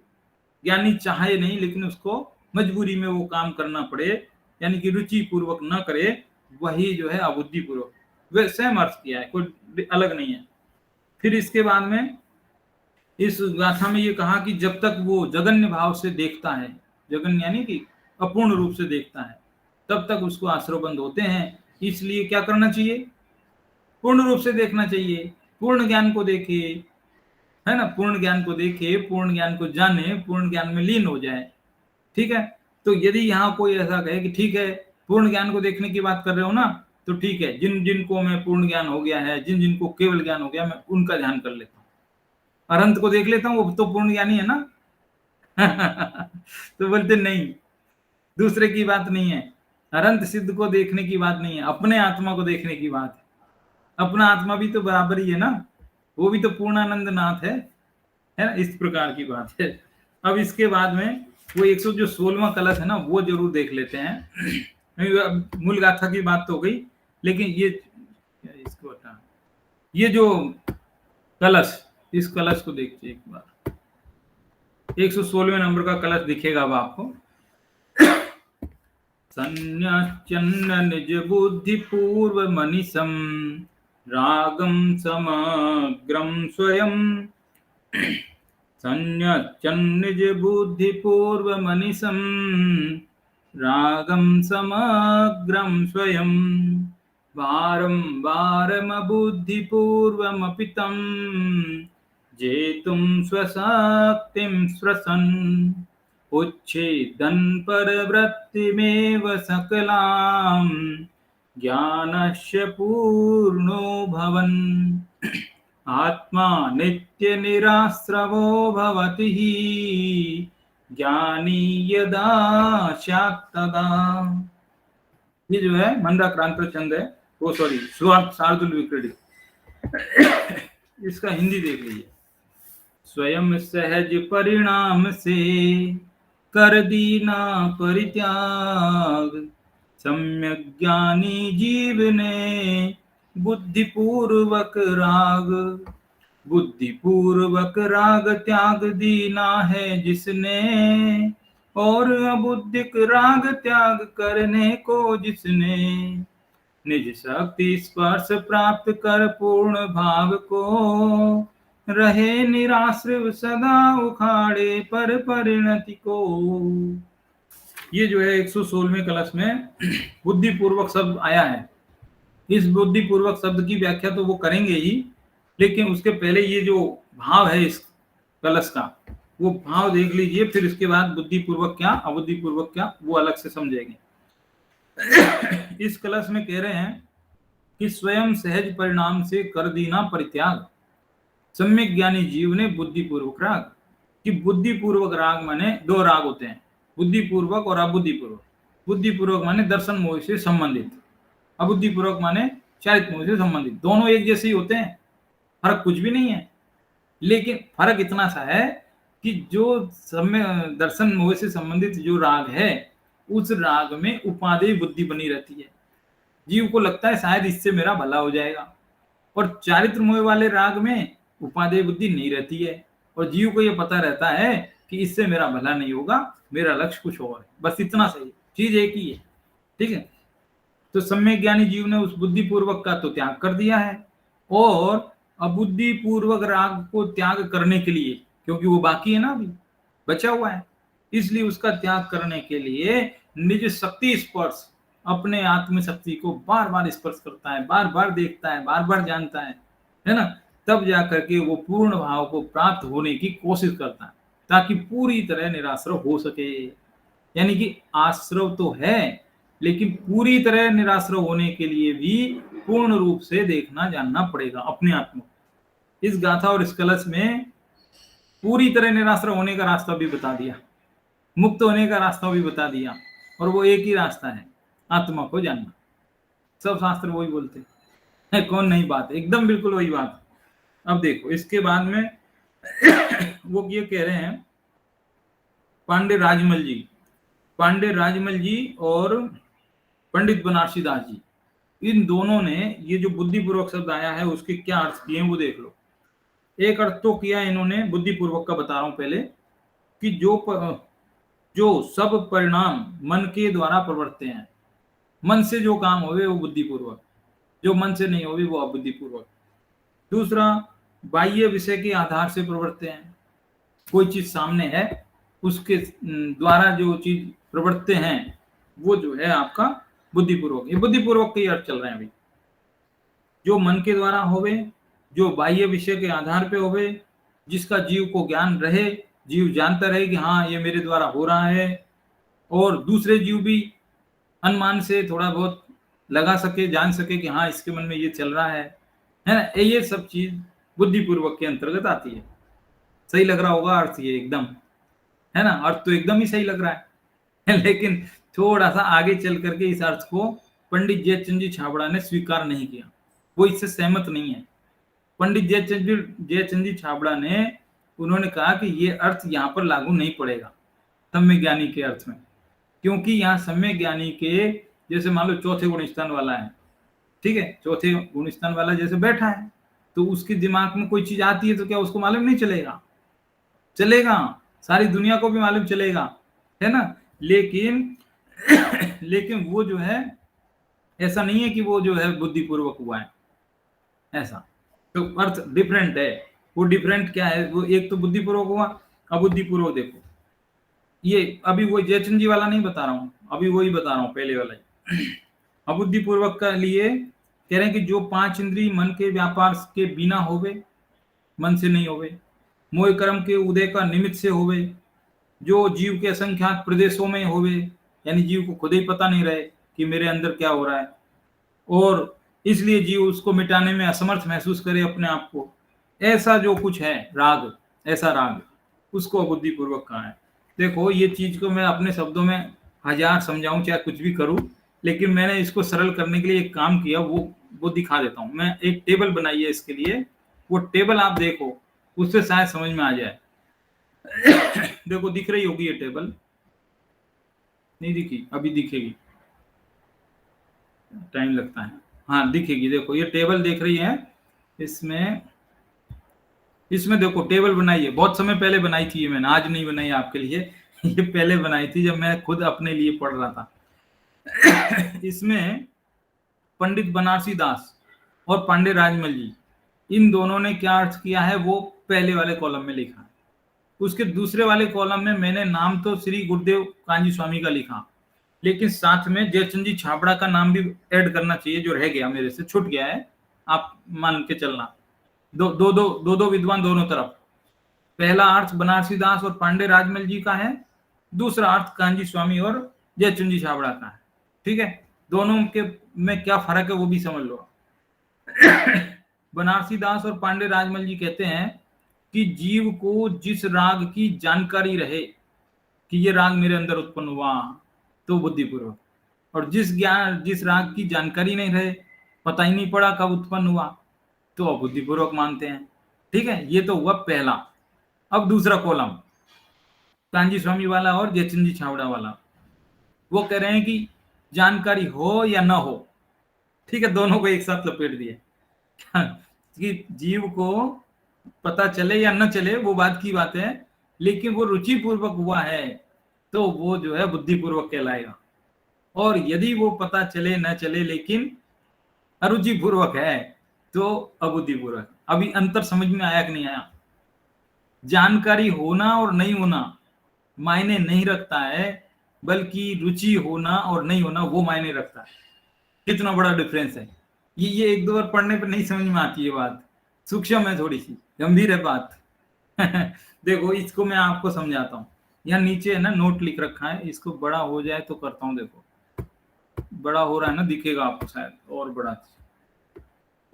ज्ञानी चाहे नहीं लेकिन उसको मजबूरी में वो काम करना पड़े, यानी कि रुचि पूर्वक न करे, वही जो है अबुद्धि पूर्वक। वे सेम अर्थ किया है, कोई अलग नहीं है। फिर इसके बाद में इस गाथा में ये कहा कि जब तक वो जगन्य भाव से देखता है, जगन्य यानी कि अपूर्ण रूप से देखता है, तब तक उसको आश्रवबंध होते हैं। इसलिए क्या करना चाहिए? पूर्ण रूप से देखना चाहिए, पूर्ण ज्ञान को देखे, है ना, पूर्ण ज्ञान को देखे, पूर्ण ज्ञान को जाने, पूर्ण ज्ञान में लीन हो जाए। ठीक है, तो यदि यहाँ कोई ऐसा कहे कि ठीक है पूर्ण ज्ञान को देखने की बात कर रहे हो ना, तो ठीक है, जिन जिनको मैं पूर्ण ज्ञान हो गया है, जिन जिनको केवल ज्ञान हो गया, मैं उनका ध्यान कर लेता हूँ, अनंत को देख लेता हूँ, वो तो पूर्ण ज्ञानी है ना। तो बोलते नहीं, दूसरे की बात नहीं है, अनंत सिद्ध को देखने की बात नहीं है, अपने आत्मा को देखने की बात है। अपना आत्मा भी तो बराबर ही है ना, वो भी तो पूर्णानंद नाथ है ना, इस प्रकार की बात है। अब इसके बाद में वो 116वां कलश है ना, वो जरूर देख लेते हैं। मूल गाथा की बात तो हो गई, लेकिन ये इसको हटा, ये जो कलश, इस कलश को देखिए एक बार, 116वें नंबर का कलश दिखेगा अब आपको। संन्यच्चन्न निज बुद्धि पूर्व मनीषम रागम समग्रम स्वयं। संन्यच्चन्न निज बुद्धि पूर्व मनीषम रागम समग्रम स्वयं। बारंबारमबुद्धि पूर्वमपि तं जेतुं स्वशक्तिं स्रसन्। उच्छेदन् परवृत्तिमेव सकलां ज्ञानस्य पूर्णो भवन्। आत्मा नित्य निराश्रवो भवति हि ज्ञानी यदा स्यात् तदा। ये जो है मंदाक्रांत छंद है, वो सॉरी शार्दुल विक्रडी। इसका हिंदी देख लीजिए। स्वयं सहज परिणाम से कर दीना परित्याग, सम्यक ज्ञानी जीव ने बुद्धिपूर्वक राग। बुद्धिपूर्वक राग त्याग दीना है जिसने, और अबुद्धिक राग त्याग करने को जिसने। निज शक्ति स्पर्श प्राप्त कर पूर्ण भाव को, रहे निराश्रित सदा उखाड़े पर परिणति को। ये जो है 116वें कलश में बुद्धिपूर्वक शब्द आया है। इस बुद्धिपूर्वक शब्द की व्याख्या तो वो करेंगे ही, लेकिन उसके पहले ये जो भाव है इस कलश का, वो भाव देख लीजिए, फिर इसके बाद बुद्धिपूर्वक क्या, अबुद्धिपूर्वक क्या, वो अलग से समझेंगे। इस कलश में कह रहे हैं कि स्वयं सहज परिणाम से कर दीना परित्याग, सम्यक ज्ञानी जीव ने बुद्धिपूर्वक राग। कि बुद्धिपूर्वक राग माने दो राग होते हैं, बुद्धिपूर्वक और अबुद्धिपूर्वक। बुद्धिपूर्वक माने दर्शन मोह से संबंधित, अबुद्धिपूर्वक माने चारित्र मोह से संबंधित। दोनों एक जैसे ही होते हैं, फर्क कुछ भी नहीं है, लेकिन फर्क इतना सा है कि जो समय दर्शन मोह से संबंधित जो राग है, उस राग में उपादेय बुद्धि बनी रहती है, जीव को लगता है शायद इससे मेरा भला हो जाएगा। और चारित्र मोह वाले राग में उपादेय बुद्धि नहीं रहती है, और जीव को यह पता रहता है कि इससे मेरा भला नहीं होगा, मेरा लक्ष्य कुछ और है, बस इतना सही, चीज एक ही है। ठीक है, तो सम्यक ज्ञानी जीव ने उस बुद्धिपूर्वक का तो त्याग कर दिया है, और अबुद्धिपूर्वक राग को त्याग करने के लिए, क्योंकि वो बाकी है ना, अभी बचा हुआ है, इसलिए उसका त्याग करने के लिए निज शक्ति स्पर्श, अपने आत्म शक्ति को बार बार स्पर्श करता है, बार बार देखता है, बार बार जानता है ना, तब जाकर के वो पूर्ण भाव को प्राप्त होने की कोशिश करता है, ताकि पूरी तरह निराश्रव हो सके। यानी कि आश्रव तो है, लेकिन पूरी तरह निराश्रय होने के लिए भी पूर्ण रूप से देखना जानना पड़ेगा अपने आत्मा। इस गाथा और इस कलश में पूरी तरह निराश्रय होने का रास्ता भी बता दिया, मुक्त होने का रास्ता भी बता दिया, और वो एक ही रास्ता है, आत्मा को जानना। सब शास्त्र वही बोलते हैं, कौन नहीं बात, एकदम बिल्कुल वही बात। अब देखो इसके बाद में वो ये कह रहे हैं, पांडे राजमल जी और पंडित बनारसी दास जी, इन दोनों ने ये जो बुद्धिपूर्वक शब्द आया है उसके क्या अर्थ किए वो देख लो। एक अर्थ तो किया इन्होंने बुद्धिपूर्वक का, बता रहा हूं पहले, कि जो सब परिणाम मन के द्वारा प्रवर्तते हैं, मन से जो काम होवे वो बुद्धिपूर्वक, जो मन से नहीं होवे वो अबुद्धिपूर्वक। दूसरा, बाह्य विषय के आधार से प्रवर्तते हैं, कोई चीज सामने है उसके द्वारा जो चीज प्रवर्तते हैं वो जो है आपका बुद्धिपूर्वक। ये बुद्धिपूर्वक के अर्थ चल रहे हैं अभी। जो मन के द्वारा होवे, जो बाह्य विषय के आधार पे होवे, जिसका जीव को ज्ञान रहे, जीव जानता रहे कि हाँ ये मेरे द्वारा हो रहा है, और दूसरे जीव भी अनुमान से थोड़ा बहुत लगा सके, जान सके कि हाँ इसके मन में ये चल रहा है ना। ये सब चीज बुद्धिपूर्वक के अंतर्गत आती है। सही लग रहा होगा अर्थ ये एकदम, है ना, अर्थ तो एकदम ही सही लग रहा है लेकिन थोड़ा सा आगे चल करके इस अर्थ को पंडित जयचंद जी छाबड़ा ने स्वीकार नहीं किया, वो इससे सहमत नहीं है। पंडित जयचंद जी छाबड़ा ने, उन्होंने कहा कि ये अर्थ यहाँ पर लागू नहीं पड़ेगा सम्य ज्ञानी के अर्थ में, क्योंकि यहाँ सम्य ज्ञानी के, जैसे मान लो चौथे गुण स्थान वाला है, ठीक है, चौथे गुण स्थान वाला जैसे बैठा है, तो उसके दिमाग में कोई चीज आती है तो क्या उसको मालूम नहीं चलेगा? चलेगा, सारी दुनिया को भी मालूम चलेगा, है ना। लेकिन वो जो है, ऐसा नहीं है कि वो जो है बुद्धिपूर्वक हुआ है, ऐसा तो अर्थ डिफरेंट है। वो डिफरेंट क्या है, वो एक तो बुद्धिपूर्वक हुआ, अबुद्धिपूर्वक देखो, ये अभी वो जयचंद जी वाला नहीं बता रहा हूँ, अभी वही बता रहा हूँ पहले वाला ही। अबुद्धिपूर्वक का लिए कह रहे हैं कि जो 5 इंद्रिय मन के व्यापार के बिना होवे, मन से नहीं होवे, मोह कर्म के उदय का निमित्त से होवे, जो जीव के असंख्यात प्रदेशों में होवे, यानी जीव को खुद ही पता नहीं रहे कि मेरे अंदर क्या हो रहा है, और इसलिए जीव उसको मिटाने में असमर्थ महसूस करे अपने आप को, ऐसा जो कुछ है राग, ऐसा राग, उसको अबुद्धिपूर्वक कहा है। देखो ये चीज को मैं अपने शब्दों में 1000 समझाऊं चाहे कुछ भी करूं, लेकिन मैंने इसको सरल करने के लिए एक काम किया, वो दिखा देता हूं। मैं एक टेबल बनाई है इसके लिए, वो टेबल आप देखो, उससे शायद समझ में आ जाए। देखो दिख रही होगी ये टेबल, नहीं दिखी? अभी दिखेगी, टाइम लगता है, हाँ दिखेगी। देखो ये टेबल देख रही है, इसमें देखो टेबल बनाई है, बहुत समय पहले बनाई थी ये मैंने, आज नहीं बनाई आपके लिए ये पहले बनाई थी जब मैं खुद अपने लिए पढ़ रहा था। इसमें पंडित बनारसी दास और पांडे राजमल जी, इन दोनों ने क्या अर्थ किया है वो पहले वाले कॉलम में लिखा है। उसके दूसरे वाले कॉलम में मैंने नाम तो श्री गुरुदेव कांजी स्वामी का लिखा, लेकिन साथ में जयचंद जी छाबड़ा का नाम भी ऐड करना चाहिए, जो रह गया मेरे से, छूट गया है, आप मान के चलना। दो विद्वान दोनों तरफ, पहला अर्थ बनारसी दास और पांडे राजमल जी का है, दूसरा अर्थ कांजी स्वामी और जयचंद जी छाबड़ा का है, ठीक है। दोनों के में क्या फर्क है वो भी समझ लो। बनारसी दास और पांडे राजमल जी कहते हैं कि जीव को जिस राग की जानकारी रहे कि ये राग मेरे अंदर उत्पन्न हुआ तो बुद्धिपूर्वक, और जिस राग की जानकारी नहीं रहे, पता ही नहीं पड़ा कब उत्पन्न हुआ, तो अबुद्धिपूर्वक मानते हैं, ठीक है। ये तो हुआ पहला। अब दूसरा कॉलम कांजी स्वामी वाला और जयचंद जी छाबड़ा वाला, वो कह रहे हैं कि जानकारी हो या ना हो, ठीक है, दोनों को एक साथ लपेट दिए कि जीव को पता चले या न चले वो बात की बात है, लेकिन वो रुचि पूर्वक हुआ है तो वो जो है बुद्धिपूर्वक कहलाएगा, और यदि वो पता चले न चले लेकिन अरुचि पूर्वक है तो अबुद्धिपूर्वक। अभी अंतर समझ में आया कि नहीं आया? जानकारी होना और नहीं होना मायने नहीं रखता है, बल्कि रुचि होना और नहीं होना वो मायने रखता है। कितना बड़ा डिफरेंस है ये एक दो बार पढ़ने पर नहीं समझ में आती है बात, सूक्ष्म है, थोड़ी सी गंभीर है बात। देखो इसको मैं आपको समझाता हूँ, यहाँ नीचे है ना नोट लिख रखा है, इसको बड़ा हो जाए तो करता हूँ। देखो बड़ा हो रहा है ना, दिखेगा आपको शायद और बड़ा।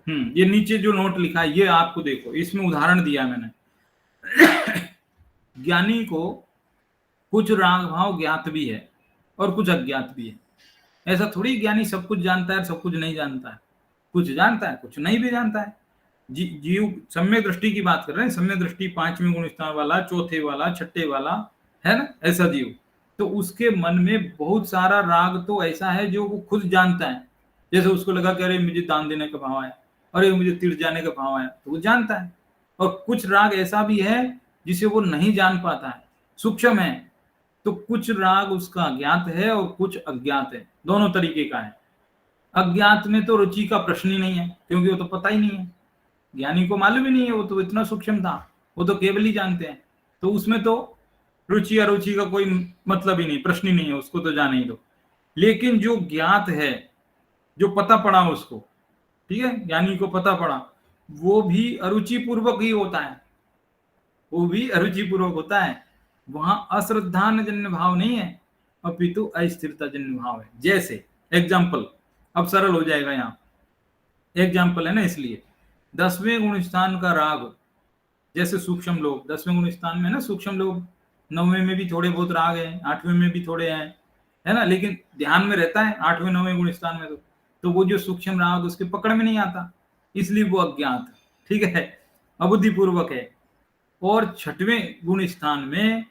ये नीचे जो नोट लिखा है ये आपको देखो, इसमें उदाहरण दिया मैंने। ज्ञानी को कुछ राग भाव ज्ञात भी है और कुछ अज्ञात भी है। ऐसा थोड़ी ज्ञानी सब कुछ जानता है, सब कुछ नहीं जानता है। कुछ जानता है, कुछ नहीं भी जानता है। जीव सम्यक दृष्टि की बात कर रहे हैं। सम्यक दृष्टि 5वें गुण स्थान वाला, चौथे वाला, छठे वाला है ना, ऐसा जीव। तो उसके मन में बहुत सारा राग तो ऐसा है जो वो खुद जानता है। जैसे उसको लगा कि अरे मुझे दान देने का भाव है, अरे मुझे तीर्थ जाने का भाव है, तो वो जानता है। और कुछ राग ऐसा भी है जिसे वो नहीं जान पाता है, सूक्ष्म है। तो कुछ राग उसका ज्ञात है और कुछ अज्ञात है, दोनों तरीके का है। अज्ञात में तो रुचि का प्रश्न ही नहीं है, क्योंकि वो तो पता ही नहीं है, ज्ञानी को मालूम ही नहीं है, वो तो इतना सूक्ष्म था, वो तो केवल ही जानते हैं। तो उसमें तो रुचि अरुचि का कोई मतलब ही नहीं, प्रश्न ही नहीं है, उसको तो जाने ही दो। लेकिन जो ज्ञात है, जो पता पड़ा उसको, ठीक है, ज्ञानी को पता पड़ा, वो भी अरुचि पूर्वक ही होता है, वो भी अरुचि पूर्वक होता है। वहां अश्रद्धा जन्य भाव नहीं है, अपितु अस्थिरता जन्य भाव है। जैसे एग्जाम्पल, अब सरल हो जाएगा, यहाँ एग्जाम्पल है ना, इसलिए 10वें गुण स्थान का राग, जैसे सूक्ष्म लोग 10वें गुण स्थान में ना, सूक्ष्म लोग 9वें में भी थोड़े बहुत राग हैं, 8वें में भी थोड़े हैं, है ना, लेकिन ध्यान में रहता है 8वें 9वें गुण स्थान में। तो वो जो सूक्ष्म राग उसके पकड़ में नहीं आता, इसलिए वो अज्ञात, ठीक है, अबुद्धिपूर्वक है। और 6वें गुण स्थान में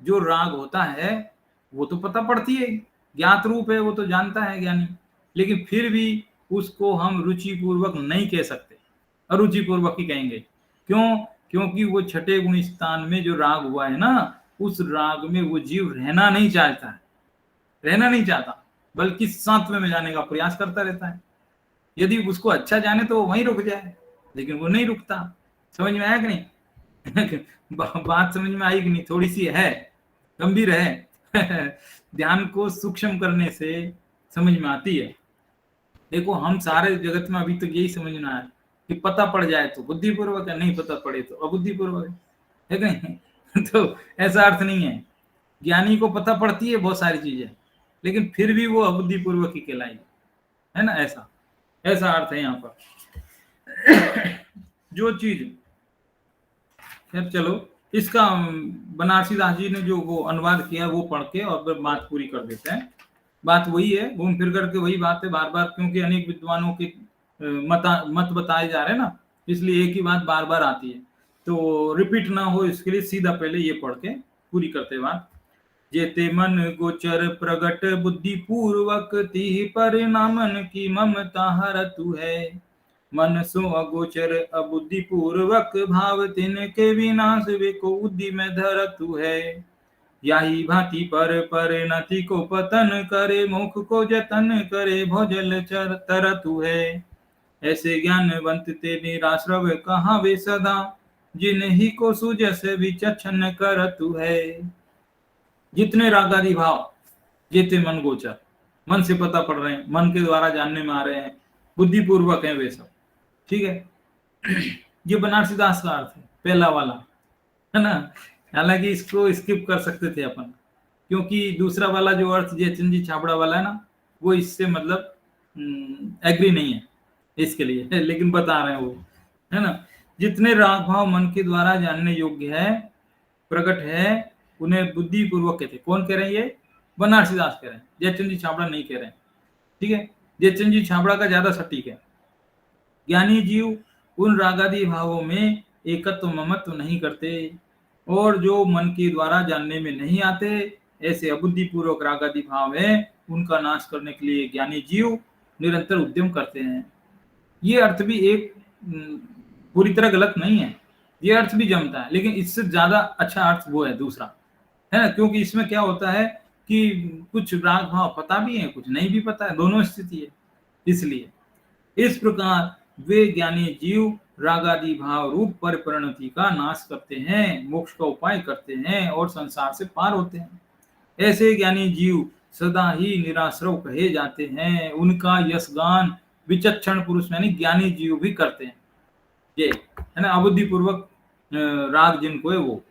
जो राग होता है वो तो पता पड़ती है, ज्ञात रूप है, वो तो जानता है ज्ञानी, लेकिन फिर भी उसको हम रुचि पूर्वक नहीं कह सकते, अरुचि पूर्वक ही कहेंगे। क्यों? क्योंकि वो 6ठे गुण स्थान में जो राग हुआ है ना, उस राग में वो जीव रहना नहीं चाहता है, रहना नहीं चाहता, बल्कि 7वें में जाने का प्रयास करता रहता है। यदि उसको अच्छा जाने तो वो वहीं रुक जाए, लेकिन वो नहीं रुकता। समझ में आया कि नहीं? बात समझ में आई कि नहीं? थोड़ी सी है, गंभीर है। ध्यान को सूक्ष्म करने से समझ में आती है। देखो, हम सारे जगत में अभी तक यही समझना है कि पता पड़ जाए तो बुद्धिपूर्वक है, नहीं पता पड़े तो अबुद्धिपूर्वक है कि नहीं? तो ऐसा अर्थ नहीं है। ज्ञानी को पता पड़ती है बहुत सारी चीजें, लेकिन फिर भी वो अबुद्धिपूर्वक ही कहलाएगी, है ना, ऐसा ऐसा अर्थ है यहाँ पर। जो चीज, खैर चलो, इसका बनारसी दास जी ने जो वो अनुवाद किया वो पढ़ के और फिर बात पूरी कर देते हैं। बात वही है, घूम फिर करके वही बात है बार बार, क्योंकि अनेक विद्वानों के मत बताए जा रहे हैं ना, इसलिए एक ही बात बार बार आती है, तो रिपीट ना हो इसके लिए सीधा पहले ये पढ़ के पूरी करते बात। जेते मन गोचर प्रगट बुद्धि पूर्वक तिहि परिणामन की ममता हरतु है। मन सो अगोचर अबुद्धि पूर्वक भाव तिनके विनाश विको बुद्धि में धरतु है। याही भांति पर परिणति को पतन करे, मुख को जतन करे भोजल चर तरतु है। ऐसे ज्ञानवंत ते निराश्रव कहाँ वे सदा, जिन्हीं को सुजस विचक्षण करतु है। जितने रागादि भाव जेते मन गोचर, मन से पता पड़ रहे हैं, मन के द्वारा जानने में आ रहे हैं, बुद्धिपूर्वक है वे सब, ठीक है। ये बनारसी दास का अर्थ है पहला वाला, है ना। हालांकि इसको स्किप कर सकते थे अपन, क्योंकि दूसरा वाला जो अर्थ जयचंद जी छाबड़ा वाला है ना, वो इससे मतलब एग्री नहीं है इसके लिए, लेकिन बता रहे हैं वो, है ना। जितने राग भाव मन के द्वारा जानने योग्य है, प्रकट है, उन्हें बुद्धि पूर्वक कहते। कौन कह रहे हैं? ये बनारसी दास कह रहे हैं, जयचंद जी छाबड़ा नहीं कह रहे हैं, ठीक है। जयचंद जी छाबड़ा का ज्यादा सटीक है। ज्ञानी जीव उन रागादि भावों में एकत्व ममत्व नहीं करते, और जो मन के द्वारा जानने में नहीं आते, ऐसे अबुद्धि पूर्वक रागादि भाव है, उनका नाश करने के लिए ज्ञानी जीव निरंतर उद्यम करते हैं। ये अर्थ भी एक पूरी तरह गलत नहीं है, ये अर्थ भी जमता है, लेकिन इससे ज्यादा अच्छा अर्थ वो है दूसरा, है ना। क्योंकि इसमें क्या होता है कि कुछ राग भाव पता भी है, कुछ नहीं भी पता है, दोनों स्थिति है। इसलिए इस प्रकार वे ज्ञानी जीव रागादि भाव रूप परिणति का नाश करते हैं, मोक्ष का उपाय करते हैं और संसार से पार होते हैं। ऐसे ज्ञानी जीव सदा ही निराश्रव कहे जाते हैं। उनका यशगान विचक्षण पुरुष यानी ज्ञानी जीव भी करते हैं, ये है ना, अबुद्धि पूर्वक राग जिनको है वो।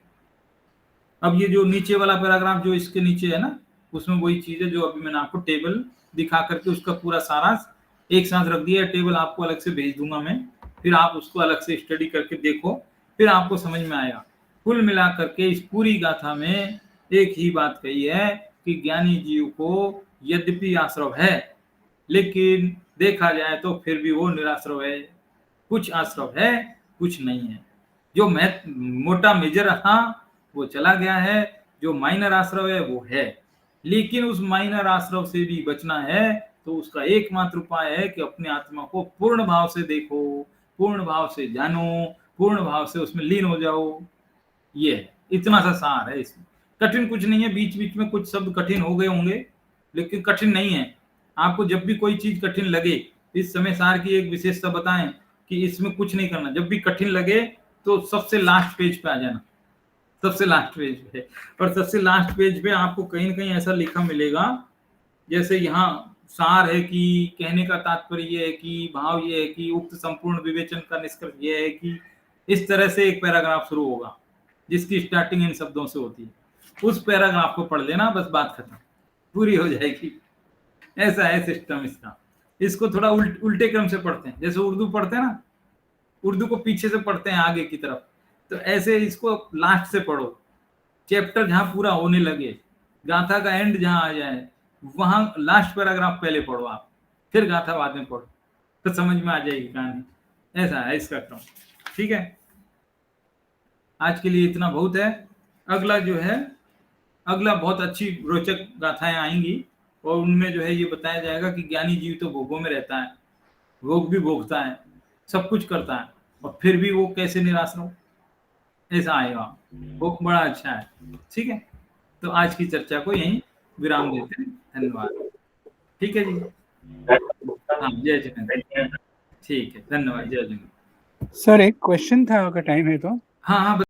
अब ये जो नीचे वाला पैराग्राफ जो इसके नीचे है ना, उसमें वही चीज है जो अभी मैंने आपको टेबल दिखा करके उसका पूरा सारांश एक साथ रख दिया। टेबल आपको अलग से भेज दूंगा मैं, फिर आप उसको अलग से स्टडी करके देखो, फिर आपको समझ में आएगा। कुल मिला करके इस पूरी गाथा में एक ही बात कही है कि ज्ञानी जीव को यद्यपि आश्रव है, लेकिन देखा जाए तो फिर भी वो निराश्रव है। कुछ आश्रव है, कुछ नहीं है। जो मोटा मेजर था वो चला गया है, जो माइनर आश्रव है वो है। लेकिन उस माइनर आश्रव से भी बचना है तो उसका एकमात्र उपाय है कि अपने आत्मा को पूर्ण भाव से देखो, पूर्ण भाव से जानो, पूर्ण भाव से उसमें लीन हो जाओ। ये है, इतना सा सार है इसमें। कठिन कुछ नहीं है। बीच बीच में कुछ शब्द कठिन हो गए होंगे, लेकिन कठिन नहीं है। आपको जब भी कोई चीज कठिन लगे, इस समय सार की एक विशेषता बताएं कि इसमें कुछ नहीं करना। जब भी कठिन लगे तो सबसे लास्ट पेज पे आ जाना, सबसे लास्ट पेज पे। और सबसे लास्ट पेज पे आपको कहीं ना कहीं ऐसा लिखा मिलेगा, जैसे यहाँ सार है कि कहने का तात्पर्य ये है कि भाव ये है कि उक्त संपूर्ण विवेचन का निष्कर्ष ये है कि, इस तरह से एक पैराग्राफ शुरू होगा जिसकी स्टार्टिंग इन शब्दों से होती है। उस पैराग्राफ को पढ़ लेना, बस बात खत्म, पूरी हो जाएगी। ऐसा है सिस्टम इसका। इसको थोड़ा उल्टे क्रम से पढ़ते हैं, जैसे उर्दू पढ़ते हैं ना, उर्दू को पीछे से पढ़ते हैं आगे की तरफ, तो ऐसे इसको लास्ट से पढ़ो। चैप्टर जहां पूरा होने लगे, गाथा का एंड जहां आ जाए, वहां लास्ट पैराग्राफ पहले पढ़ो आप, फिर गाथा बाद में पढ़ो, तो समझ में आ जाएगी कहानी। ऐसा है इसका क्रम। ठीक है, आज के लिए इतना बहुत है। अगला जो है, अगला बहुत अच्छी रोचक गाथाएं आएंगी और उनमें जो है ये बताया जाएगा कि ज्ञानी जीव तो भोगों में रहता है, भोग भी भोगता है, सब कुछ करता है, और फिर भी वो कैसे निराश हो, ऐसा आएगा। वो बड़ा अच्छा है। ठीक है, तो आज की चर्चा को यहीं विराम देते हैं। धन्यवाद। ठीक है जी, हाँ, जय जिनेंद्र। ठीक है, धन्यवाद, जय जिनेंद्र। सर एक क्वेश्चन था, अगर टाइम है तो। हाँ हाँ।